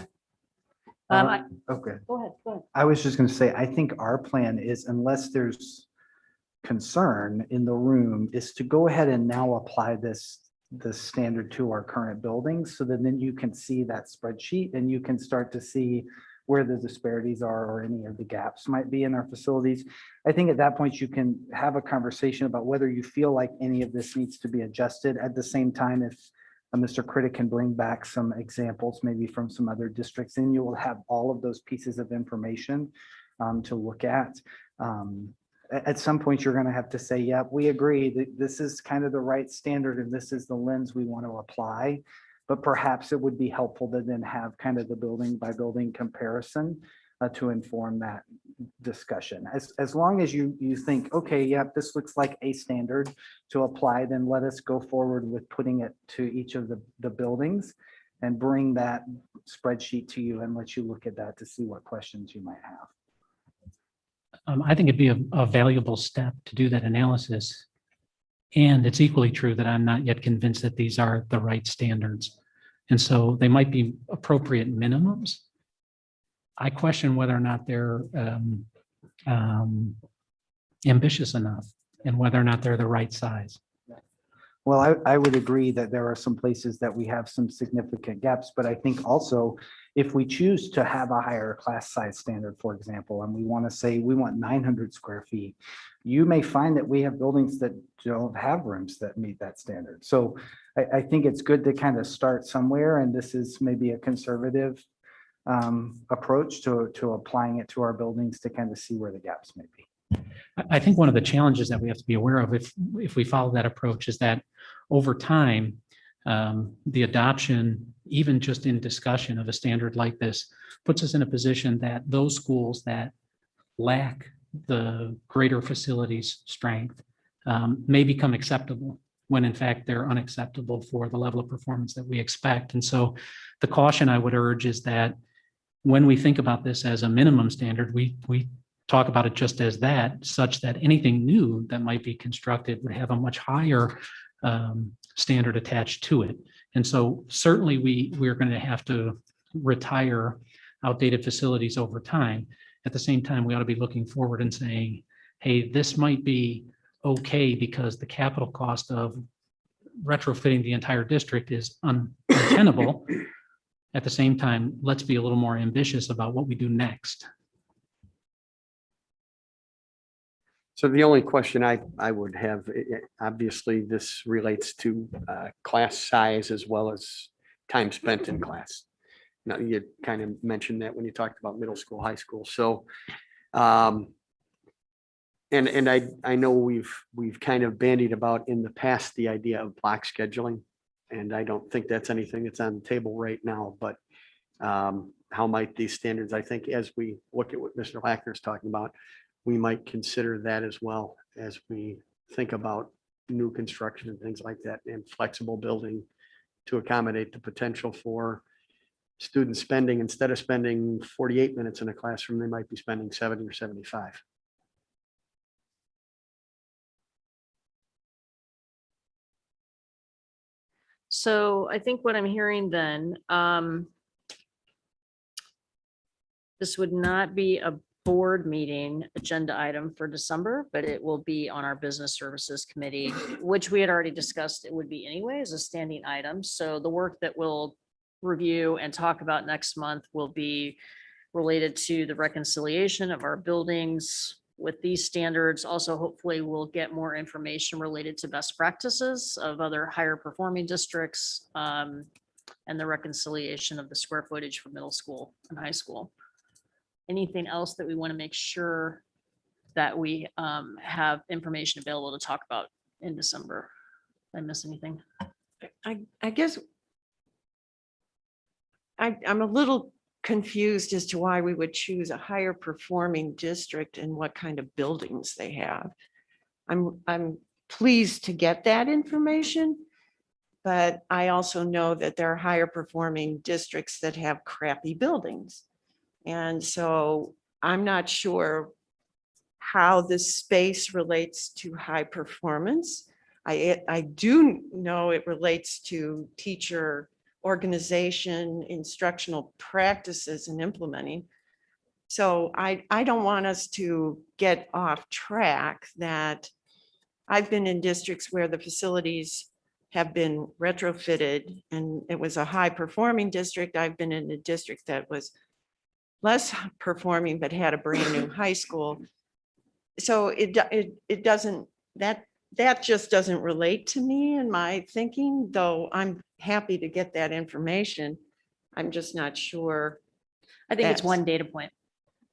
Okay. Go ahead, go ahead. I was just going to say, I think our plan is, unless there's concern in the room, is to go ahead and now apply this standard to our current buildings, so that then you can see that spreadsheet and you can start to see where the disparities are or any of the gaps might be in our facilities. I think at that point, you can have a conversation about whether you feel like any of this needs to be adjusted. At the same time, if Mr. Critic can bring back some examples, maybe from some other districts, then you will have all of those pieces of information to look at. At some point, you're going to have to say, yeah, we agree that this is kind of the right standard and this is the lens we want to apply. But perhaps it would be helpful to then have kind of the building by building comparison to inform that discussion. As long as you think, okay, yeah, this looks like a standard to apply, then let us go forward with putting it to each of the buildings and bring that spreadsheet to you and let you look at that to see what questions you might have. I think it'd be a valuable step to do that analysis. And it's equally true that I'm not yet convinced that these are the right standards. And so they might be appropriate minimums. I question whether or not they're ambitious enough and whether or not they're the right size. Well, I would agree that there are some places that we have some significant gaps, but I think also if we choose to have a higher class size standard, for example, and we want to say we want 900 square feet, you may find that we have buildings that don't have rooms that meet that standard. So I think it's good to kind of start somewhere, and this is maybe a conservative approach to applying it to our buildings to kind of see where the gaps may be. I think one of the challenges that we have to be aware of if we follow that approach is that over time, the adoption, even just in discussion of a standard like this, puts us in a position that those schools that lack the greater facilities strength may become acceptable when in fact they're unacceptable for the level of performance that we expect. And so the caution I would urge is that when we think about this as a minimum standard, we talk about it just as that, such that anything new that might be constructed would have a much higher standard attached to it. And so certainly we're going to have to retire outdated facilities over time. At the same time, we ought to be looking forward and saying, hey, this might be okay because the capital cost of retrofitting the entire district is untenable. At the same time, let's be a little more ambitious about what we do next. So the only question I would have, obviously, this relates to class size as well as time spent in class. Now, you kind of mentioned that when you talked about middle school, high school. So, and I know we've kind of bandied about in the past the idea of block scheduling, and I don't think that's anything that's on the table right now. But how might these standards? I think as we look at what Mr. Lackner is talking about, we might consider that as well as we think about new construction and things like that, and flexible building to accommodate the potential for students spending, instead of spending 48 minutes in a classroom, they might be spending 70 or 75. So I think what I'm hearing then, this would not be a board meeting agenda item for December, but it will be on our business services committee, which we had already discussed it would be anyway as a standing item. So the work that we'll review and talk about next month will be related to the reconciliation of our buildings with these standards. Also, hopefully we'll get more information related to best practices of other higher performing districts and the reconciliation of the square footage for middle school and high school. Anything else that we want to make sure that we have information available to talk about in December? Did I miss anything? I guess I'm a little confused as to why we would choose a higher performing district and what kind of buildings they have. I'm pleased to get that information, but I also know that there are higher performing districts that have crappy buildings. And so I'm not sure how this space relates to high performance. I do know it relates to teacher organization, instructional practices and implementing. So I don't want us to get off track that I've been in districts where the facilities have been retrofitted and it was a high performing district. I've been in a district that was less performing, but had a brand new high school. So it doesn't, that just doesn't relate to me in my thinking, though I'm happy to get that information. I'm just not sure. I think it's That's- one data point.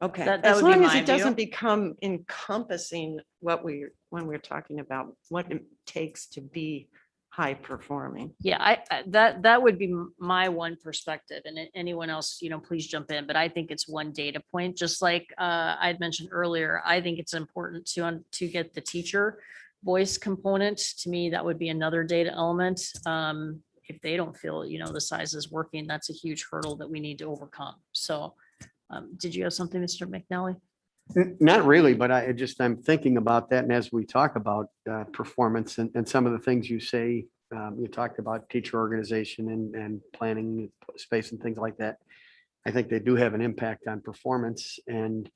Okay, That as would be long as my it doesn't view. become encompassing what when we're talking about what it takes to be high performing. Yeah, that would be my one perspective, and anyone else, please jump in, but I think it's one data point, just like I'd mentioned earlier. I think it's important to get the teacher voice component. To me, that would be another data element. If they don't feel, the size is working, that's a huge hurdle that we need to overcome. So did you have something, Mr. McNally? Not really, but I'm thinking about that. And as we talk about performance and some of the things you say, you talked about teacher organization and planning space and things like that. I think they do have an impact on performance. And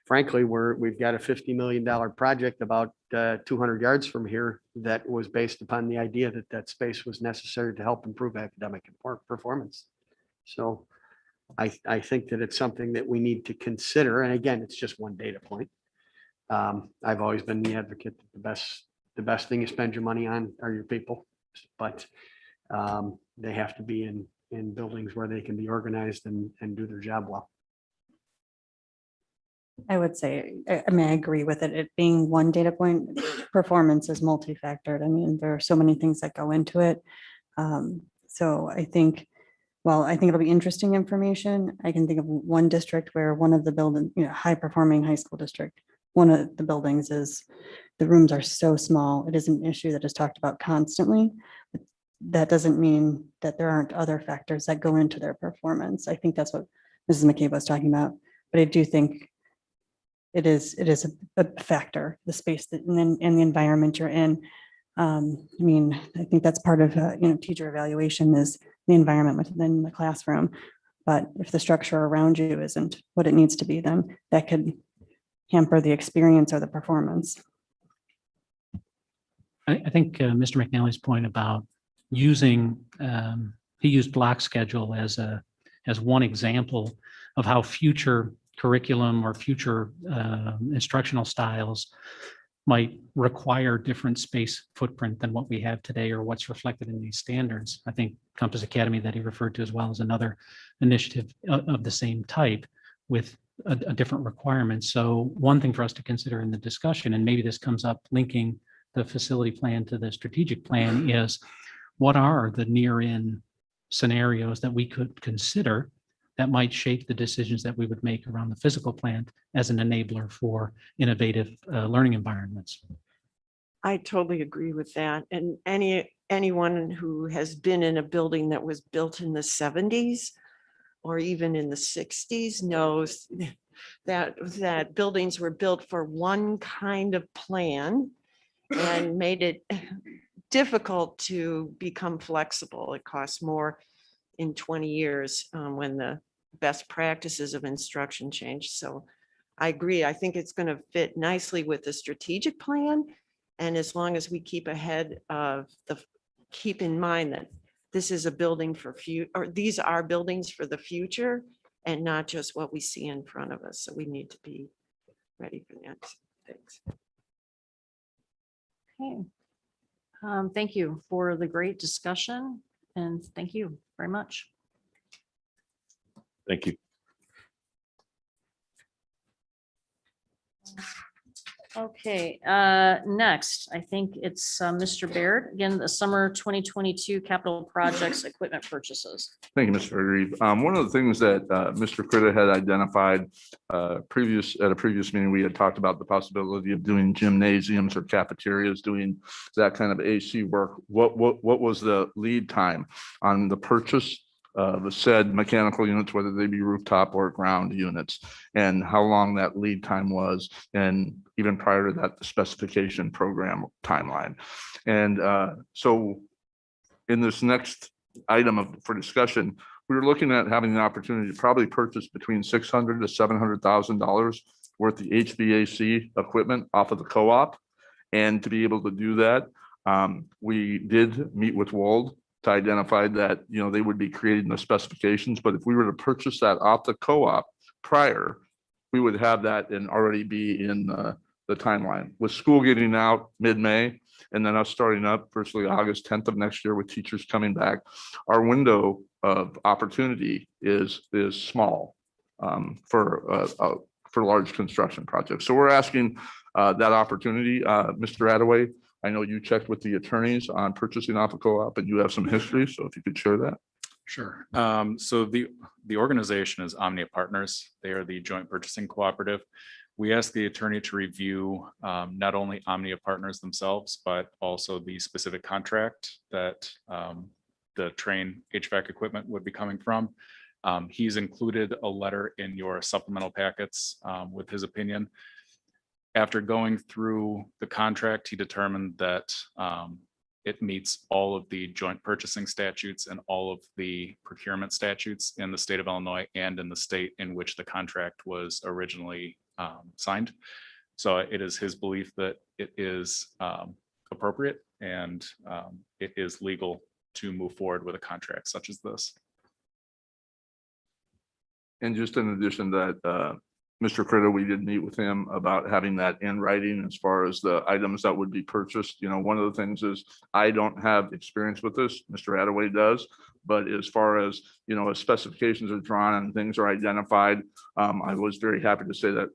frankly, we've got a $50 million project about 200 yards from here that was based upon the idea that that space was necessary to help improve academic performance. So I think that it's something that we need to consider. And again, it's just one data point. I've always been the advocate that the best thing you spend your money on are your people, but they have to be in buildings where they can be organized and do their job well. I would say, I mean, I agree with it. It being one data point, performance is multifactored. I mean, there are so many things that go into it. So I think, well, I think it'll be interesting information. I can think of one district where one of the building, high performing high school district, one of the buildings is, the rooms are so small. It is an issue that is talked about constantly. But that doesn't mean that there aren't other factors that go into their performance. I think that's what Mrs. McCabe was talking about. But I do think it is a factor, the space that, and the environment you're in. I mean, I think that's part of, teacher evaluation is the environment within the classroom. But if the structure around you isn't what it needs to be, then that could hamper the experience or the performance. I think Mr. McNally's point about using, he used block schedule as one example of how future curriculum or future instructional styles might require different space footprint than what we have today or what's reflected in these standards. I think Compass Academy that he referred to as well as another initiative of the same type with a different requirement. So one thing for us to consider in the discussion, and maybe this comes up linking the facility plan to the strategic plan, is what are the near-in scenarios that we could consider that might shape the decisions that we would make around the physical plant as an enabler for innovative learning environments. I totally agree with that. And anyone who has been in a building that was built in the 70s or even in the 60s knows that buildings were built for one kind of plan and made it difficult to become flexible. It costs more in 20 years when the best practices of instruction change. So I agree. I think it's going to fit nicely with the strategic plan. And as long as we keep ahead of keep in mind that this is a building for or these are buildings for the future and not just what we see in front of us. So we need to be ready for that. Thanks. Okay. Thank you for the great discussion, and thank you very much. Thank you. Okay, next, I think it's Mr. Baird. Again, the summer 2022 capital projects equipment purchases. Thank you, Mr. Reed. One of the things that Mr. Critta had identified at a previous meeting, we had talked about the possibility of doing gymnasiums or cafeterias, doing that kind of AC work. What was the lead time on the purchase the said mechanical units, whether they be rooftop or ground units, and how long that lead time was, and even prior to that, the specification program timeline. And so in this next item for discussion, we were looking at having the opportunity to probably purchase between $600,000 to $700,000 worth of HVAC equipment off of the co-op. And to be able to do that, we did meet with Wold to identify that, you know, they would be creating the specifications, but if we were to purchase that off the co-op prior, we would have that and already be in the timeline. With school getting out mid-May, and then us starting up virtually August 10th of next year with teachers coming back, our window of opportunity is small for large construction projects. So we're asking that opportunity. Mr. Attaway, I know you checked with the attorneys on purchasing off a co-op and you have some history, so if you could share that. Sure. So the organization is Omnia Partners. They are the joint purchasing cooperative. We asked the attorney to review not only Omnia Partners themselves, but also the specific contract that the Train HVAC equipment would be coming from. He's included a letter in your supplemental packets with his opinion. After going through the contract, he determined that it meets all of the joint purchasing statutes and all of the procurement statutes in the state of Illinois and in the state in which the contract was originally signed. So it is his belief that it is appropriate and it is legal to move forward with a contract such as this. And just in addition to that, Mr. Critter, we did meet with him about having that in writing as far as the items that would be purchased. You know, one of the things is I don't have experience with this, Mr. Attaway does, but as far as, you know, as specifications are drawn and things are identified, I was very happy to say that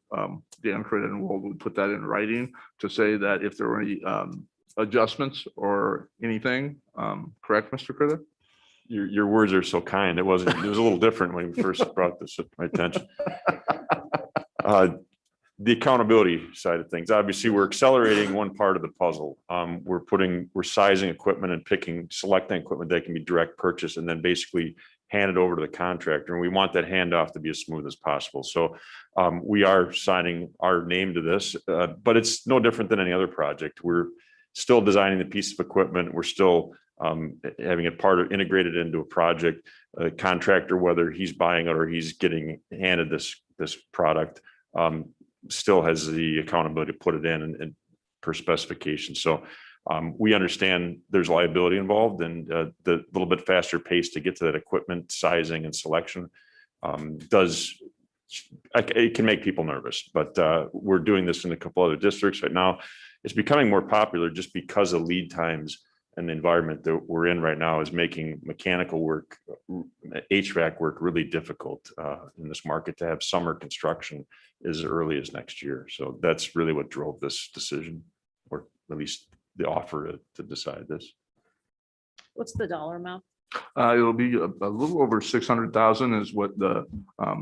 Dan Critter and Wold would put that in writing to say that if there were any adjustments or anything, correct, Mr. Critter? Your words are so kind. It was a little different when you first brought this to my attention. The accountability side of things, obviously we're accelerating one part of the puzzle. We're sizing equipment and selecting equipment that can be direct purchase and then basically handed over to the contractor. And we want that handoff to be as smooth as possible. So we are signing our name to this, but it's no different than any other project. We're still designing the piece of equipment. We're still having it integrated into a project. A contractor, whether he's buying it or he's getting handed this product, still has the accountability to put it in and per specification. So we understand there's liability involved, and the little bit faster pace to get to that equipment sizing and selection it can make people nervous. But we're doing this in a couple other districts right now. It's becoming more popular just because of lead times, and the environment that we're in right now is making mechanical work, HVAC work really difficult in this market to have summer construction as early as next year. So that's really what drove this decision, or at least the offer to decide this. What's the dollar amount? It'll be a little over 600,000 is what the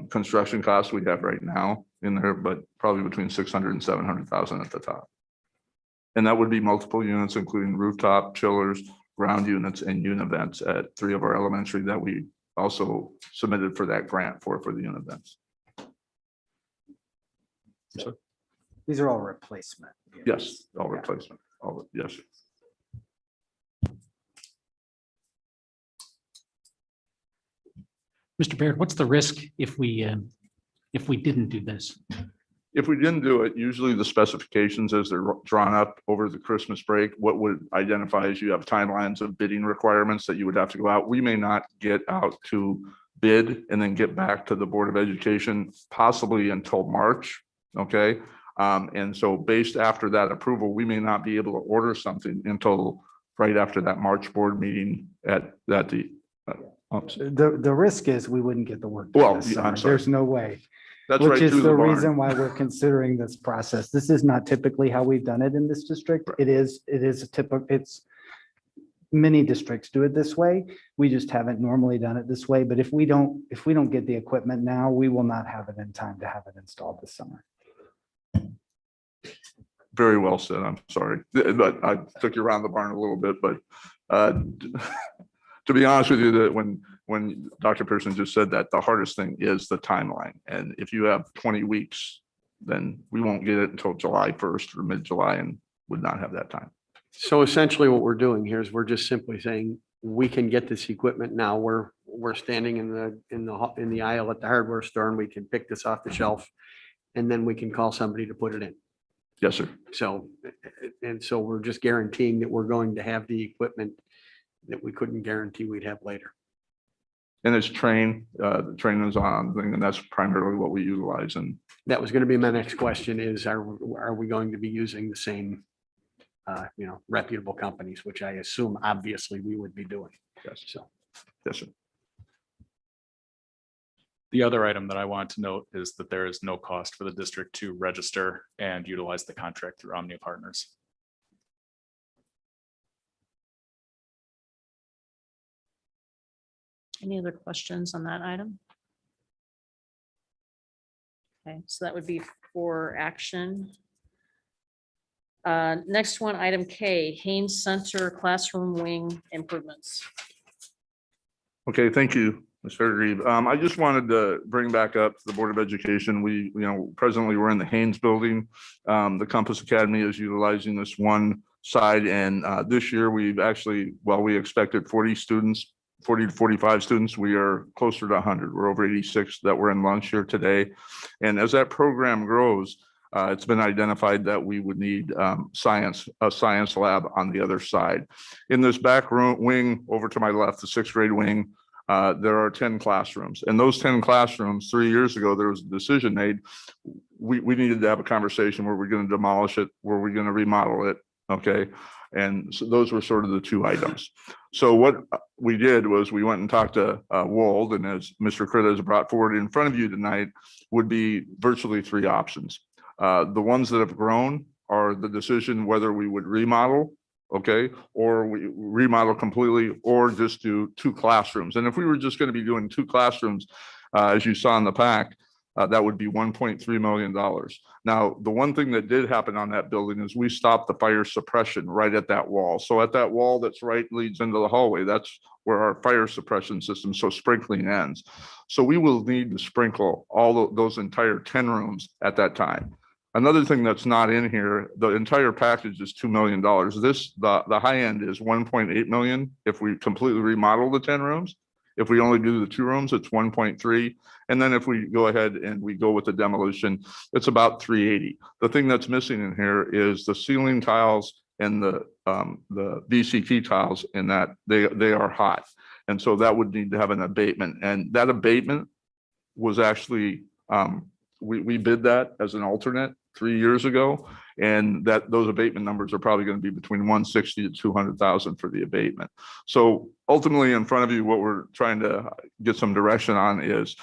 construction costs we have right now in there, but probably between 600 and 700,000 at the top. And that would be multiple units, including rooftop, chillers, ground units, and univents at 3 of our elementary that we also submitted for that grant for the univents. So, These are all replacement. yes, all Yeah. replacement. Yes. Mr. Baird, what's the risk if we didn't do this? If we didn't do it, usually the specifications as they're drawn up over the Christmas break, what would identify is you have timelines of bidding requirements that you would have to go out. We may not get out to bid and then get back to the Board of Education possibly until March. Okay. And so based after that approval, we may not be able to order something until right after that March board meeting the risk is we wouldn't get the work. Well, done this yeah, I'm summer. sorry. There's no way. That's right Which is through the barn. reason why we're considering this process. This is not typically how we've done it in this district. It is a typical, many districts do it this way. We just haven't normally done it this way. But if we don't get the equipment now, we will not have it in time to have it installed this summer. Very well said. I'm sorry, but I took you around the barn a little bit, but to be honest with you, that when Dr. Pearson just said that, the hardest thing is the timeline. And if you have 20 weeks, then we won't get it until July 1st or mid-July and would not have that time. So essentially what we're doing here is we're just simply saying, we can get this equipment now. We're standing in the aisle at the hardware store and we can pick this off the shelf. And then we can call somebody to put it in. Yes, sir. So, and so we're just guaranteeing that we're going to have the equipment that we couldn't guarantee we'd have later. And it's the training is on, and that's primarily what we utilize. And That was going to be my next question is, are we going to be using the same, reputable companies, which I assume obviously we would be doing. yes, So, yes, sir. The other item that I want to note is that there is no cost for the district to register and utilize the contract through Omnia Partners. Any other questions on that item? Okay, so that would be for action. Next one, item K, Haynes Center Classroom Wing Improvements. Okay, thank you, Ms. Fairgrave. I just wanted to bring back up to the Board of Education. We, presently we're in the Haynes building. The Compass Academy is utilizing this one side, and this year we've actually, we expected 40 to 45 students. We are closer to 100. We're over 86 that were in lunch here today. And as that program grows, it's been identified that we would need a science lab on the other side. In this back room wing over to my left, the 6th grade wing, there are 10 classrooms. And those 10 classrooms, 3 years ago, there was a decision made. We needed to have a conversation. Were we going to demolish it? Were we going to remodel it? Okay. And so those were sort of the two items. So what we did was we went and talked to Wold, and as Mr. Critta has brought forward in front of you tonight, would be virtually 3 options. The ones that have grown are the decision whether we would remodel, okay, or we remodel completely, or just do 2 classrooms. And if we were just going to be doing 2 classrooms, as you saw in the pack, that would be $1.3 million. Now, the one thing that did happen on that building is we stopped the fire suppression right at that wall. So at that wall that's right leads into the hallway, that's where our fire suppression system, so sprinkling ends. So we will need to sprinkle all those entire 10 rooms at that time. Another thing that's not in here, the entire package is $2 million. The high end is 1.8 million if we completely remodel the 10 rooms. If we only do the 2 rooms, it's 1.3. And then if we go ahead and we go with the demolition, it's about 380. The thing that's missing in here is the ceiling tiles and the VCT tiles in that they are hot. And so that would need to have an abatement. And that abatement was actually, we bid that as an alternate 3 years ago. And those abatement numbers are probably going to be between 160 to 200,000 for the abatement. So ultimately in front of you, what we're trying to get some direction on is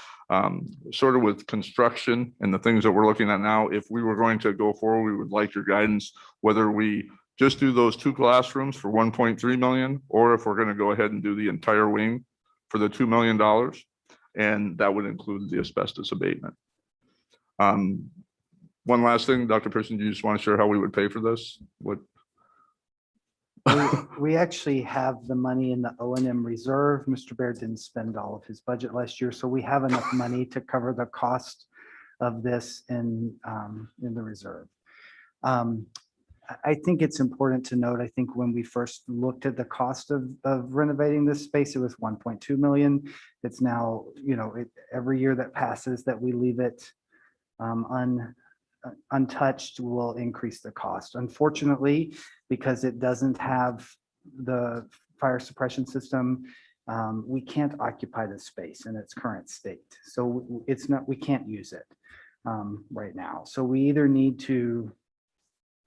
sort of with construction and the things that we're looking at now. If we were going to go forward, we would like your guidance, whether we just do those 2 classrooms for 1.3 million, or if we're going to go ahead and do the entire wing for the $2 million. And that would include the asbestos abatement. One last thing, Dr. Pearson, do you just want to share how we would pay for this? What? We actually have the money in the O&M reserve. Mr. Baird didn't spend all of his budget last year, so we have enough money to cover the cost of this in the reserve. I think it's important to note, I think when we first looked at the cost of renovating this space, it was 1.2 million. It's now, every year that passes that we leave it untouched will increase the cost. Unfortunately, because it doesn't have the fire suppression system, we can't occupy the space in its current state. So we can't use it right now. So we either need to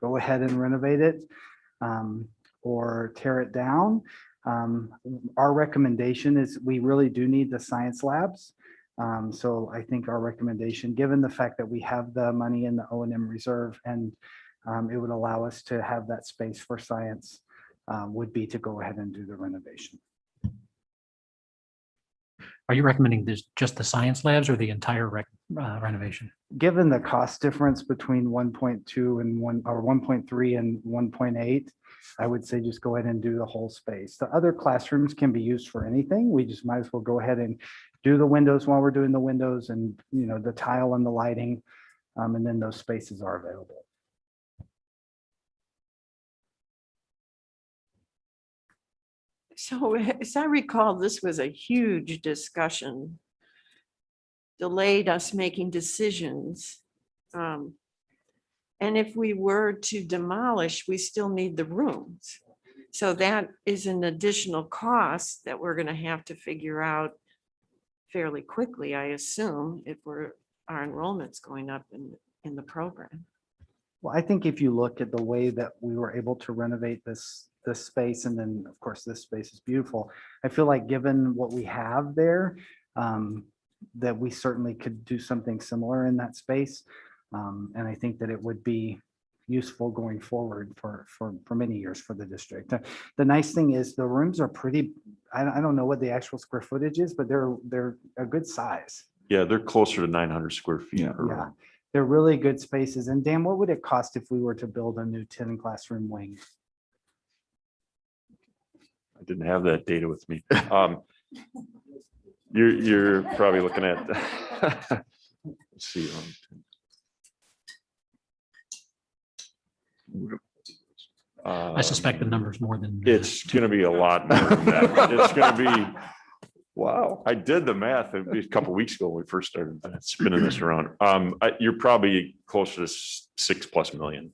go ahead and renovate it or tear it down. Our recommendation is we really do need the science labs. So I think our recommendation, given the fact that we have the money in the O&M reserve and it would allow us to have that space for science, would be to go ahead and do the renovation. Are you recommending this just the science labs or the entire renovation? Given the cost difference between 1.2 and 1.3 and 1.8, I would say just go ahead and do the whole space. The other classrooms can be used for anything. We just might as well go ahead and do the windows while we're doing the windows and, you know, the tile and the lighting. And then those spaces are available. So as I recall, this was a huge discussion. Delayed us making decisions. And if we were to demolish, we still need the rooms. So that is an additional cost that we're gonna have to figure out fairly quickly, I assume, if our enrollment's going up in the program. Well, I think if you look at the way that we were able to renovate this space, and then of course this space is beautiful. I feel like given what we have there, that we certainly could do something similar in that space. And I think that it would be useful going forward for many years for the district. The nice thing is the rooms are pretty, I don't know what the actual square footage is, but they're a good size. Yeah, they're closer to 900 square feet per Yeah, room. they're really good spaces. And Dan, what would it cost if we were to build a new 10 classroom wing? I didn't have that data with me. You're probably looking at, let's see. I suspect the number's more than. It's gonna be a lot more than that. It's gonna be, wow, I did the math a couple weeks ago when we first started spinning this around. You're probably closer to $6+ million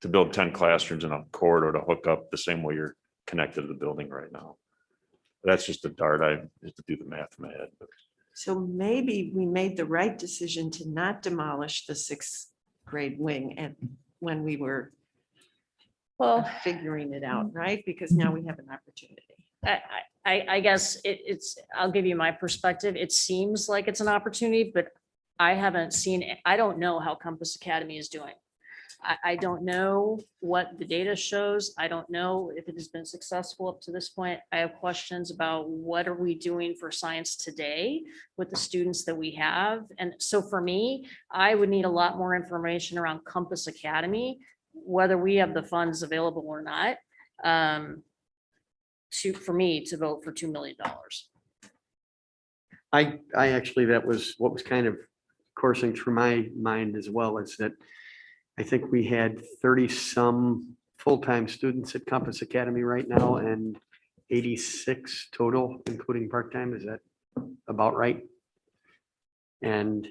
to build 10 classrooms in a corridor to hook up the same way you're connected to the building right now. That's just a dart. I have to do the math in my head. So maybe we made the right decision to not demolish the 6th grade wing and when we were figuring it out, right? Because now we have an opportunity. I guess I'll give you my perspective. It seems like it's an opportunity, but I haven't seen, I don't know how Compass Academy is doing. I don't know what the data shows. I don't know if it has been successful up to this point. I have questions about what are we doing for science today with the students that we have. And so for me, I would need a lot more information around Compass Academy, whether we have the funds available or not, for me to vote for $2 million. I actually, that was what was kind of coursing through my mind as well, is that I think we had 30 some full-time students at Compass Academy right now and 86 total, including part-time. Is that about right? And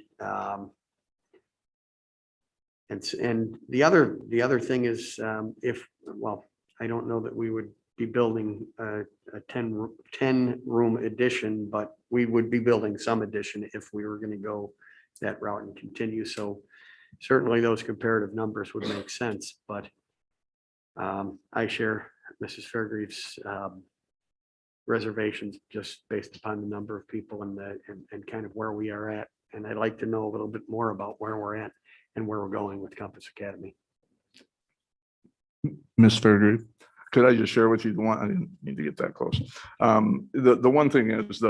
the other thing is, well, I don't know that we would be building a 10 room addition, but we would be building some addition if we were going to go that route and continue. So certainly those comparative numbers would make sense, but I share Mrs. Fairgriev's reservations just based upon the number of people and kind of where we are at. And I'd like to know a little bit more about where we're at and where we're going with Compass Academy. Ms. Fairgrieve, could I just share with you the one, I didn't need to get that close. The one thing is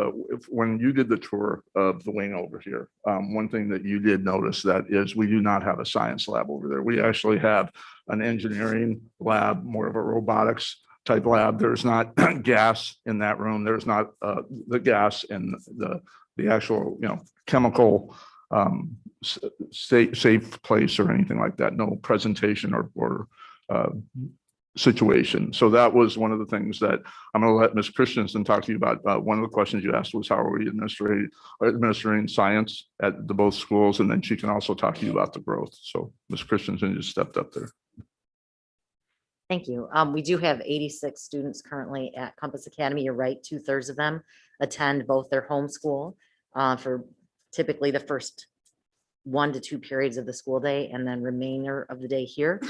when you did the tour of the wing over here, one thing that you did notice that is we do not have a science lab over there. We actually have an engineering lab, more of a robotics type lab. There's not gas in that room. There's not the gas in the actual, chemical safe place or anything like that. No presentation or situation. So that was one of the things that I'm going to let Ms. Christensen talk to you about. One of the questions you asked was how are we administering science at the both schools, and then she can also talk to you about the growth. So Ms. Christensen just stepped up there. Thank you. We do have 86 students currently at Compass Academy. You're right, 2/3 of them attend both their home school for typically the first 1 to 2 periods of the school day, and then remainder of the day here.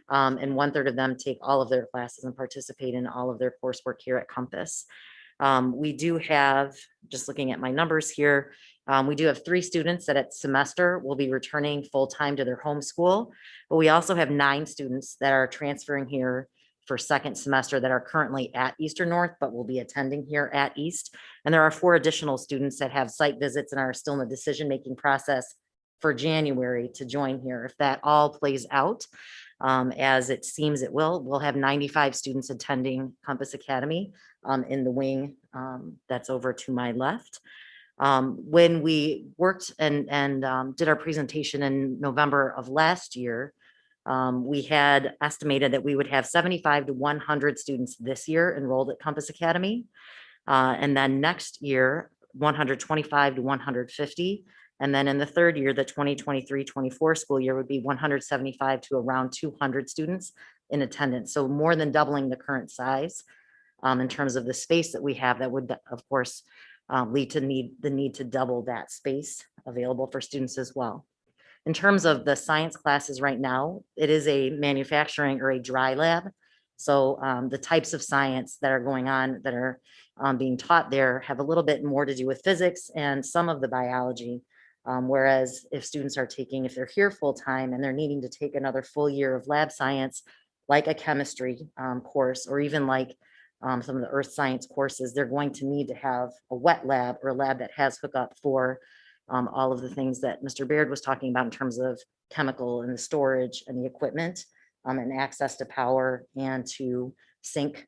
And 1/3 of them take all of their classes and participate in all of their coursework here at Compass. We do have, just looking at my numbers here, we do have 3 students that at semester will be returning full-time to their home school, but we also have 9 students that are transferring here for second semester that are currently at Eastern North, but will be attending here at East. And there are 4 additional students that have site visits and are still in the decision-making process for January to join here. If that all plays out, as it seems it will, we'll have 95 students attending Compass Academy in the wing that's over to my left. When we worked and did our presentation in November of last year, we had estimated that we would have 75 to 100 students this year enrolled at Compass Academy. And then next year, 125 to 150. And then in the third year, the 2023-24 school year would be 175 to around 200 students in attendance. So more than doubling the current size in terms of the space that we have. That would, of course, lead to the need to double that space available for students as well. In terms of the science classes right now, it is a manufacturing or a dry lab. So the types of science that are going on that are being taught there have a little bit more to do with physics and some of the biology. Whereas if students are taking, if they're here full time and they're needing to take another full year of lab science, like a chemistry course, or even like some of the earth science courses, they're going to need to have a wet lab or a lab that has hookup for all of the things that Mr. Baird was talking about in terms of chemical and the storage and the equipment and access to power and to sink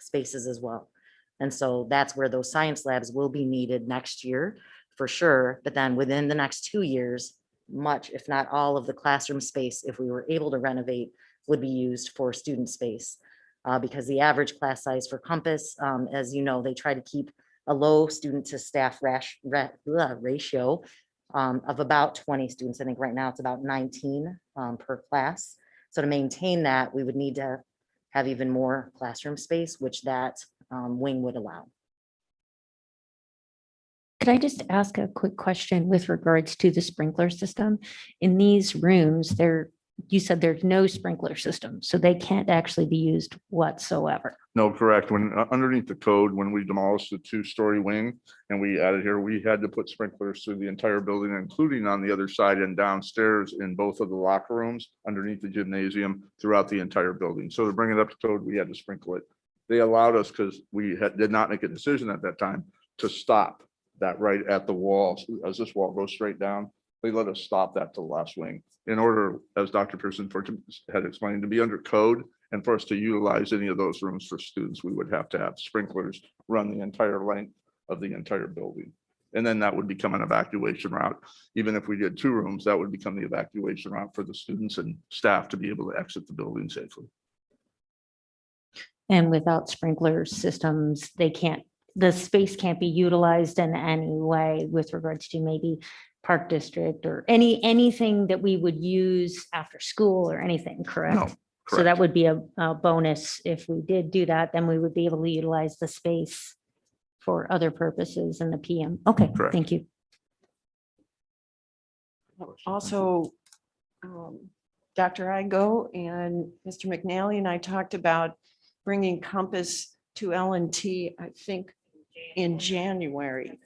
spaces as well. And so that's where those science labs will be needed next year for sure. But then within the next 2 years, much, if not all of the classroom space, if we were able to renovate, would be used for student space. Because the average class size for Compass, as you know, they try to keep a low student to staff ratio of about 20 students. I think right now it's about 19 per class. So to maintain that, we would need to have even more classroom space, which that wing would allow. Could I just ask a quick question with regards to the sprinkler system? In these rooms, you said there's no sprinkler system, so they can't actually be used whatsoever. No, correct. When underneath the code, when we demolished the 2-story wing and we added here, we had to put sprinklers through the entire building, including on the other side and downstairs in both of the locker rooms, underneath the gymnasium, throughout the entire building. So to bring it up to code, we had to sprinkle it. They allowed us, because we did not make a decision at that time, to stop that right at the wall. As this wall goes straight down, they let us stop that to the last wing in order, as Dr. Pearson had explained, to be under code and for us to utilize any of those rooms for students, we would have to have sprinklers run the entire length of the entire building. And then that would become an evacuation route. Even if we did 2 rooms, that would become the evacuation route for the students and staff to be able to exit the building safely. And without sprinkler systems, the space can't be utilized in any way with regards to maybe Park District or anything that we would use after school or anything, correct? No, So that would be a bonus. If we did do that, then we would be able to utilize the space for other purposes in the PM. Okay, Correct. thank you. Also, Dr. Igo and Mr. McNally and I talked about bringing Compass to L&T, I think, in January.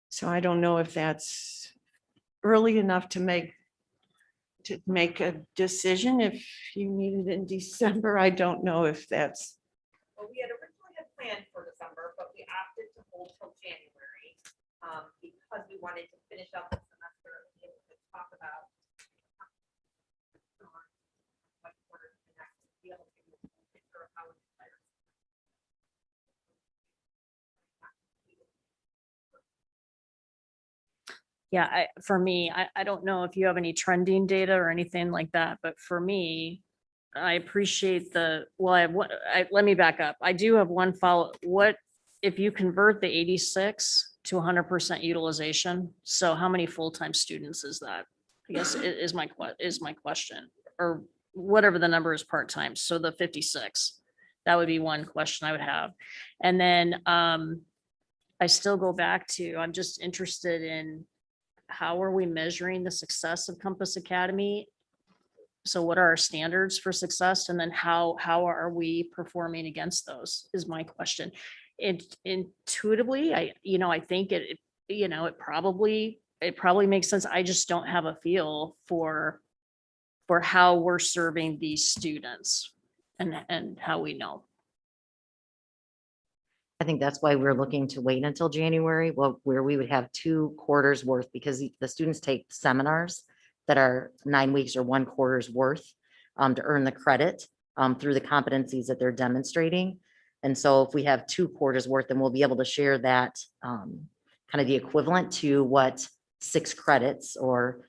So I don't know if that's early enough to make a decision. If you need it in December, I don't know if that's. Well, we had originally had planned for December, but we opted to hold till January because we wanted to finish up the semester and be able to talk about what quarter the next, be able to give you a picture of how it's playing. Yeah, for me, I don't know if you have any trending data or anything like that, but for me, I appreciate let me back up. I do have one follow. What if you convert the 86 to 100% utilization? So how many full-time students is that? I guess is my question, or whatever the number is part-time. So the 56, that would be one question I would have. And then I still go back to, I'm just interested in how are we measuring the success of Compass Academy? So what are our standards for success? And then how are we performing against those is my question. Intuitively, I think it probably makes sense. I just don't have a feel for how we're serving these students. and how we know. I think that's why we're looking to wait until January, well, where we would have 2 quarters worth, because the students take seminars that are 9 weeks or 1 quarter's worth to earn the credit through the competencies that they're demonstrating. And so if we have 2 quarters worth, then we'll be able to share that kind of the equivalent to what 6 credits or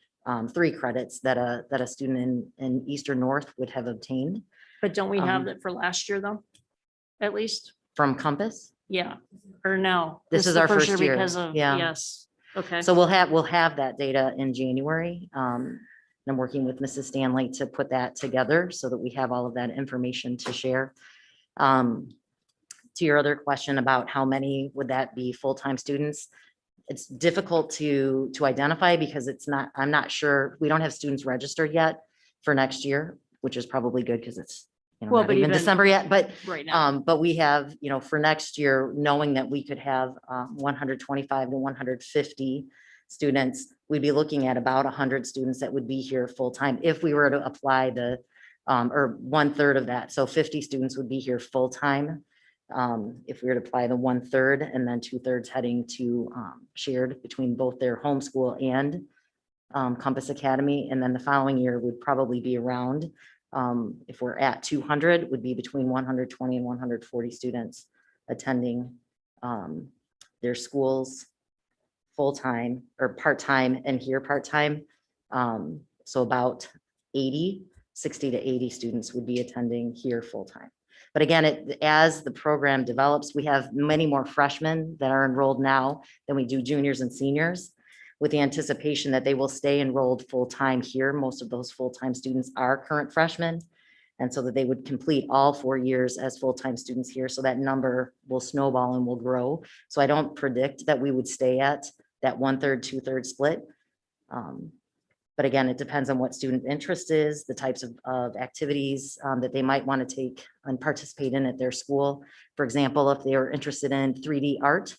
3 credits that a student in Eastern North would have obtained But don't we have that for last year though? At least, from Compass. yeah, or no? This is the our first year, Because of, yeah. yes, okay. So we'll have that data in January. And I'm working with Mrs. Stanley to put that together so that we have all of that information to share. To your other question about how many would that be full-time students? It's difficult to identify because I'm not sure. We don't have students registered yet for next year, which is probably good because it's, Well, not but even even December yet, but Right now, but we have, for next year, knowing that we could have 125 to 150 students, we'd be looking at about 100 students that would be here full-time if we were to apply the, or 1/3 of that. So 50 students would be here full-time. If we were to apply the 1/3 and then 2/3 heading to shared between both their homeschool and Compass Academy. And then the following year would probably be around, if we're at 200, would be between 120 and 140 students attending their schools full-time or part-time and here part-time. So about 60 to 80 students would be attending here full-time. But again, as the program develops, we have many more freshmen that are enrolled now than we do juniors and seniors, with the anticipation that they will stay enrolled full-time here. Most of those full-time students are current freshmen. And so that they would complete all 4 years as full-time students here. So that number will snowball and will grow. So I don't predict that we would stay at that 1/3, 2/3 split. But again, it depends on what student interest is, the types of activities that they might want to take and participate in at their school. For example, if they are interested in 3D art,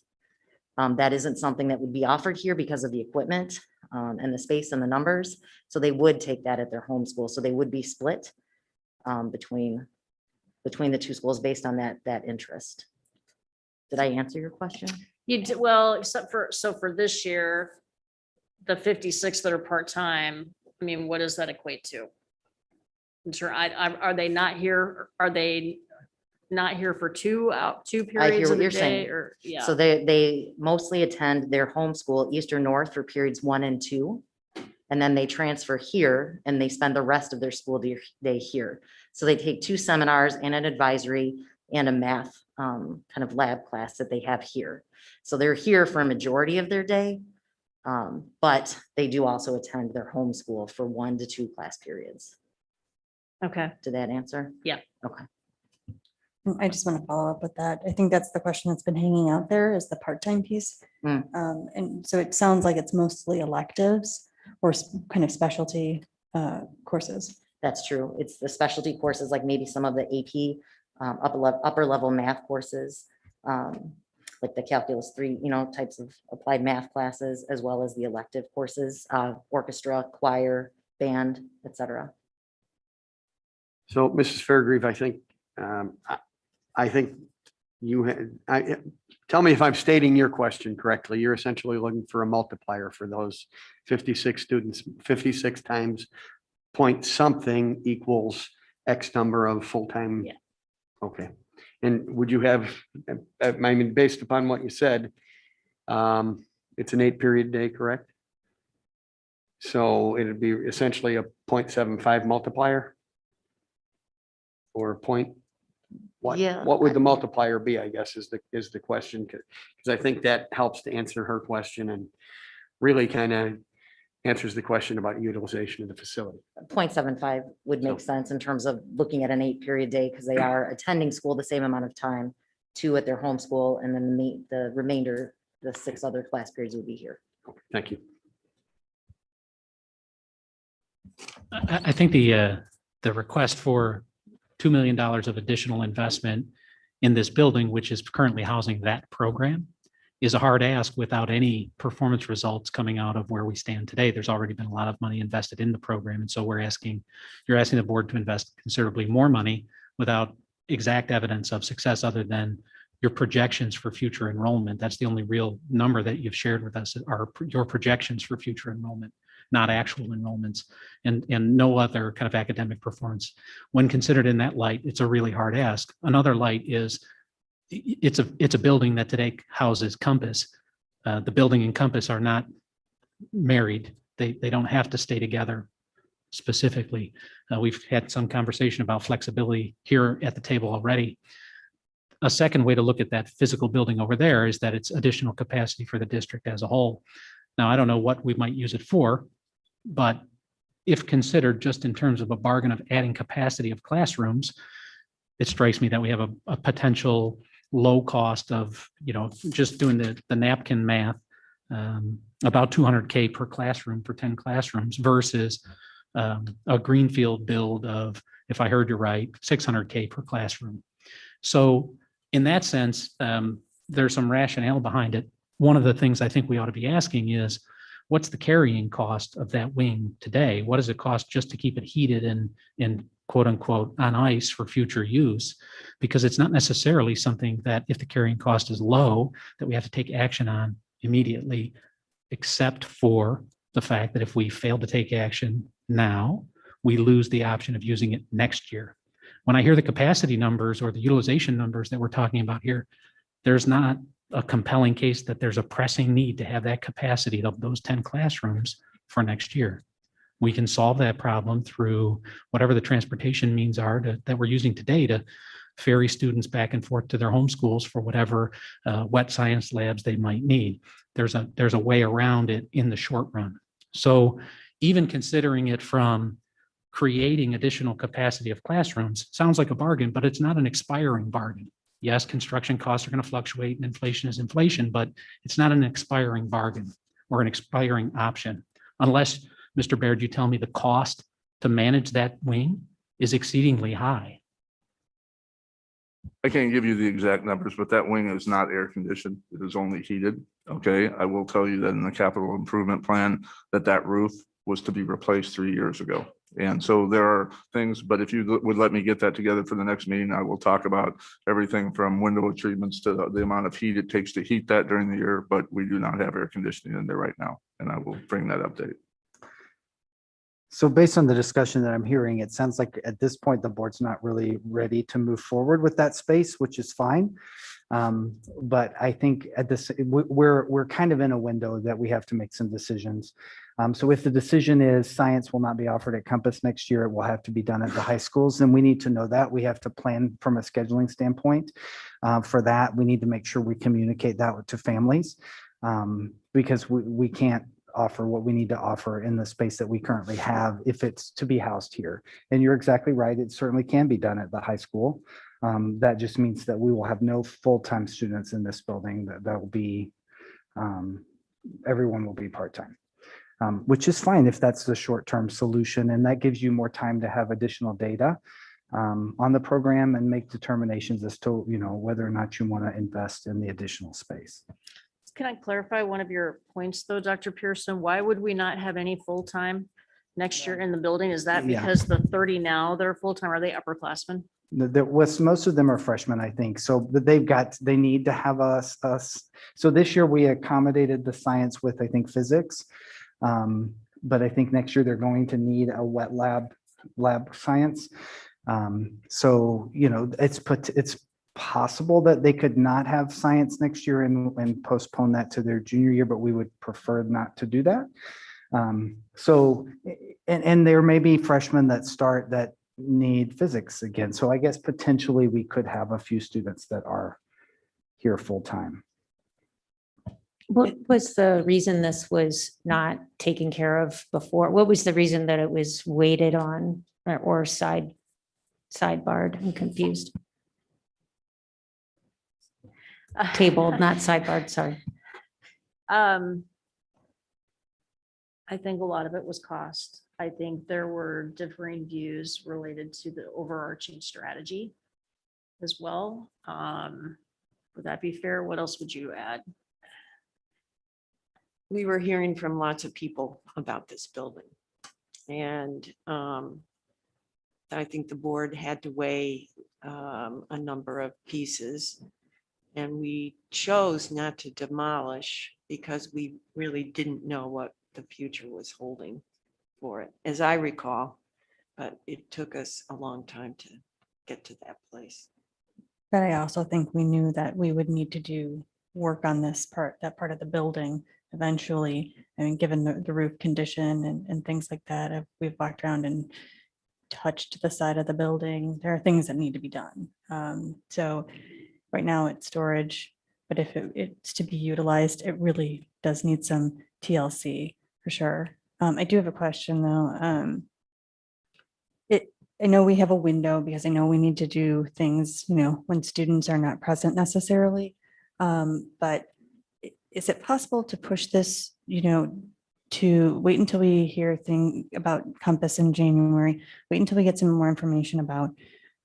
that isn't something that would be offered here because of the equipment and the space and the numbers. So they would take that at their home school. So they would be split between the 2 schools based on that interest. Did I answer your question? you did, well, except for, so for this year, the 56 that are part-time, I mean, what does that equate to? I'm sure, are they not here? Are they not here for 2 periods what of the you're day saying. or, yeah? So they mostly attend their homeschool Eastern North for periods 1 and 2. And then they transfer here and they spend the rest of their school day here. So they take 2 seminars and an advisory and a math kind of lab class that they have here. So they're here for a majority of their day. But they do also attend their homeschool for 1 to 2 class periods. Okay, Did that answer? Yeah. Okay. I just want to follow up with that. I think that's the question that's been hanging out there is the part-time piece. Mm. And so it sounds like it's mostly electives or kind of specialty courses. That's true. It's the specialty courses, like maybe some of the AP upper level math courses, like the calculus 3, types of applied math classes, as well as the elective courses, orchestra, choir, band, etc. So Mrs. Fairgrieve, I think you had, tell me if I'm stating your question correctly. You're essentially looking for a multiplier for those 56 students, 56 times point something equals X number of full-time. Yeah. Okay. And would you have, I mean, based upon what you said, it's an 8-period day, correct? So it'd be essentially a 0.75 multiplier? Or point? Yeah. What would the multiplier be, I guess, is the question, because I think that helps to answer her question and really kind of answers the question about utilization of the facility. 0.75 would make sense in terms of looking at an 8-period day, because they are attending school the same amount of time, 2 at their home school, and then the remainder, the 6 other class periods would be here. Okay, thank you. I think the request for $2 million of additional investment in this building, which is currently housing that program, is a hard ask without any performance results coming out of where we stand today. There's already been a lot of money invested in the program. And so you're asking the board to invest considerably more money without exact evidence of success other than your projections for future enrollment. That's the only real number that you've shared with us are your projections for future enrollment, not actual enrollments, and no other kind of academic performance. When considered in that light, it's a really hard ask. Another light is it's a building that today houses Compass. The building and Compass are not married. They don't have to stay together specifically. We've had some conversation about flexibility here at the table already. A second way to look at that physical building over there is that it's additional capacity for the district as a whole. Now, I don't know what we might use it for, but if considered just in terms of a bargain of adding capacity of classrooms, it strikes me that we have a potential low cost of, just doing the napkin math, about $200K per classroom for 10 classrooms versus a greenfield build of, if I heard you right, $600K per classroom. So in that sense, there's some rationale behind it. One of the things I think we ought to be asking is, what's the carrying cost of that wing today? What does it cost just to keep it heated and quote unquote on ice for future use? Because it's not necessarily something that, if the carrying cost is low, that we have to take action on immediately, except for the fact that if we fail to take action now, we lose the option of using it next year. When I hear the capacity numbers or the utilization numbers that we're talking about here, there's not a compelling case that there's a pressing need to have that capacity of those 10 classrooms for next year. We can solve that problem through whatever the transportation means are that we're using today to ferry students back and forth to their home schools for whatever wet science labs they might need. There's a way around it in the short run. So even considering it from creating additional capacity of classrooms sounds like a bargain, but it's not an expiring bargain. Yes, construction costs are going to fluctuate and inflation is inflation, but it's not an expiring bargain or an expiring option. Unless, Mr. Baird, you tell me the cost to manage that wing is exceedingly high. I can't give you the exact numbers, but that wing is not air conditioned. It is only heated. Okay. I will tell you that in the capital improvement plan, that roof was to be replaced 3 years ago. And so there are things, but if you would let me get that together for the next meeting, I will talk about everything from window treatments to the amount of heat it takes to heat that during the year, but we do not have air conditioning in there right now. And I will bring that update. So based on the discussion that I'm hearing, it sounds like at this point, the board's not really ready to move forward with that space, which is fine. But I think at this, we're kind of in a window that we have to make some decisions. So if the decision is science will not be offered at Compass next year, it will have to be done at the high schools, then we need to know that. We have to plan from a scheduling standpoint. For that, we need to make sure we communicate that to families, because we can't offer what we need to offer in the space that we currently have if it's to be housed here. And you're exactly right. It certainly can be done at the high school. That just means that we will have no full-time students in this building. That will be, everyone will be part-time, which is fine if that's the short-term solution. And that gives you more time to have additional data on the program and make determinations as to, whether or not you want to invest in the additional space. Can I clarify one of your points though, Dr. Pearson? Why would we not have any full-time next year in the building? Is that Yeah. because the 30 now they're full-time? Are they upperclassmen? Most of them are freshmen, I think. So they need to have us. So this year we accommodated the science with, I think, physics. But I think next year they're going to need a wet lab science. So, it's possible that they could not have science next year and postpone that to their junior year, but we would prefer not to do that. So, and there may be freshmen that need physics again. So I guess potentially we could have a few students that are here full-time. What was the reason this was not taken care of before? What was the reason that it was waited on or sidebarred? I'm confused. Tabled, not sidebarred, sorry. I think a lot of it was cost. I think there were differing views related to the overarching strategy as well. Would that be fair? What else would you add? We were hearing from lots of people about this building. And I think the board had to weigh a number of pieces. And we chose not to demolish because we really didn't know what the future was holding for it, as I recall. But it took us a long time to get to that place. But I also think we knew that we would need to do work on this part, that part of the building eventually. I mean, given the roof condition and things like that, if we've walked around and touched the side of the building, there are things that need to be done. So right now it's storage, but if it's to be utilized, it really does need some TLC for sure. I do have a question though. I know we have a window because I know we need to do things, when students are not present necessarily. But is it possible to push this, to wait until we hear about Compass in January, wait until we get some more information about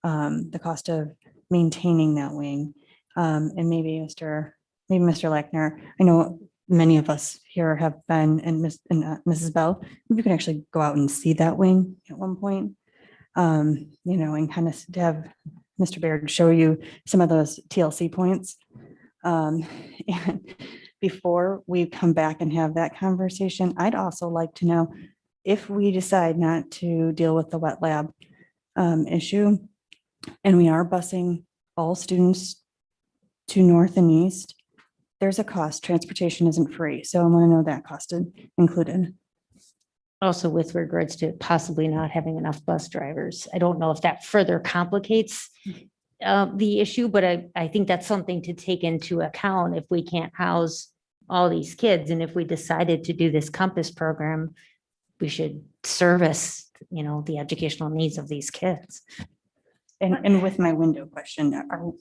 the cost of maintaining that wing? And maybe Mr. Lackner, I know many of us here have been, and Mrs. Bell, you can actually go out and see that wing at one point. And kind of have Mr. Baird show you some of those TLC points. And before we come back and have that conversation, I'd also like to know if we decide not to deal with the wet lab issue, and we are busing all students to north and east, there's a cost. Transportation isn't free. So I want to know that cost included. Also with regards to possibly not having enough bus drivers. I don't know if that further complicates the issue, but I think that's something to take into account if we can't house all these kids. And if we decided to do this Compass program, we should service, the educational needs of these kids. And with my window question,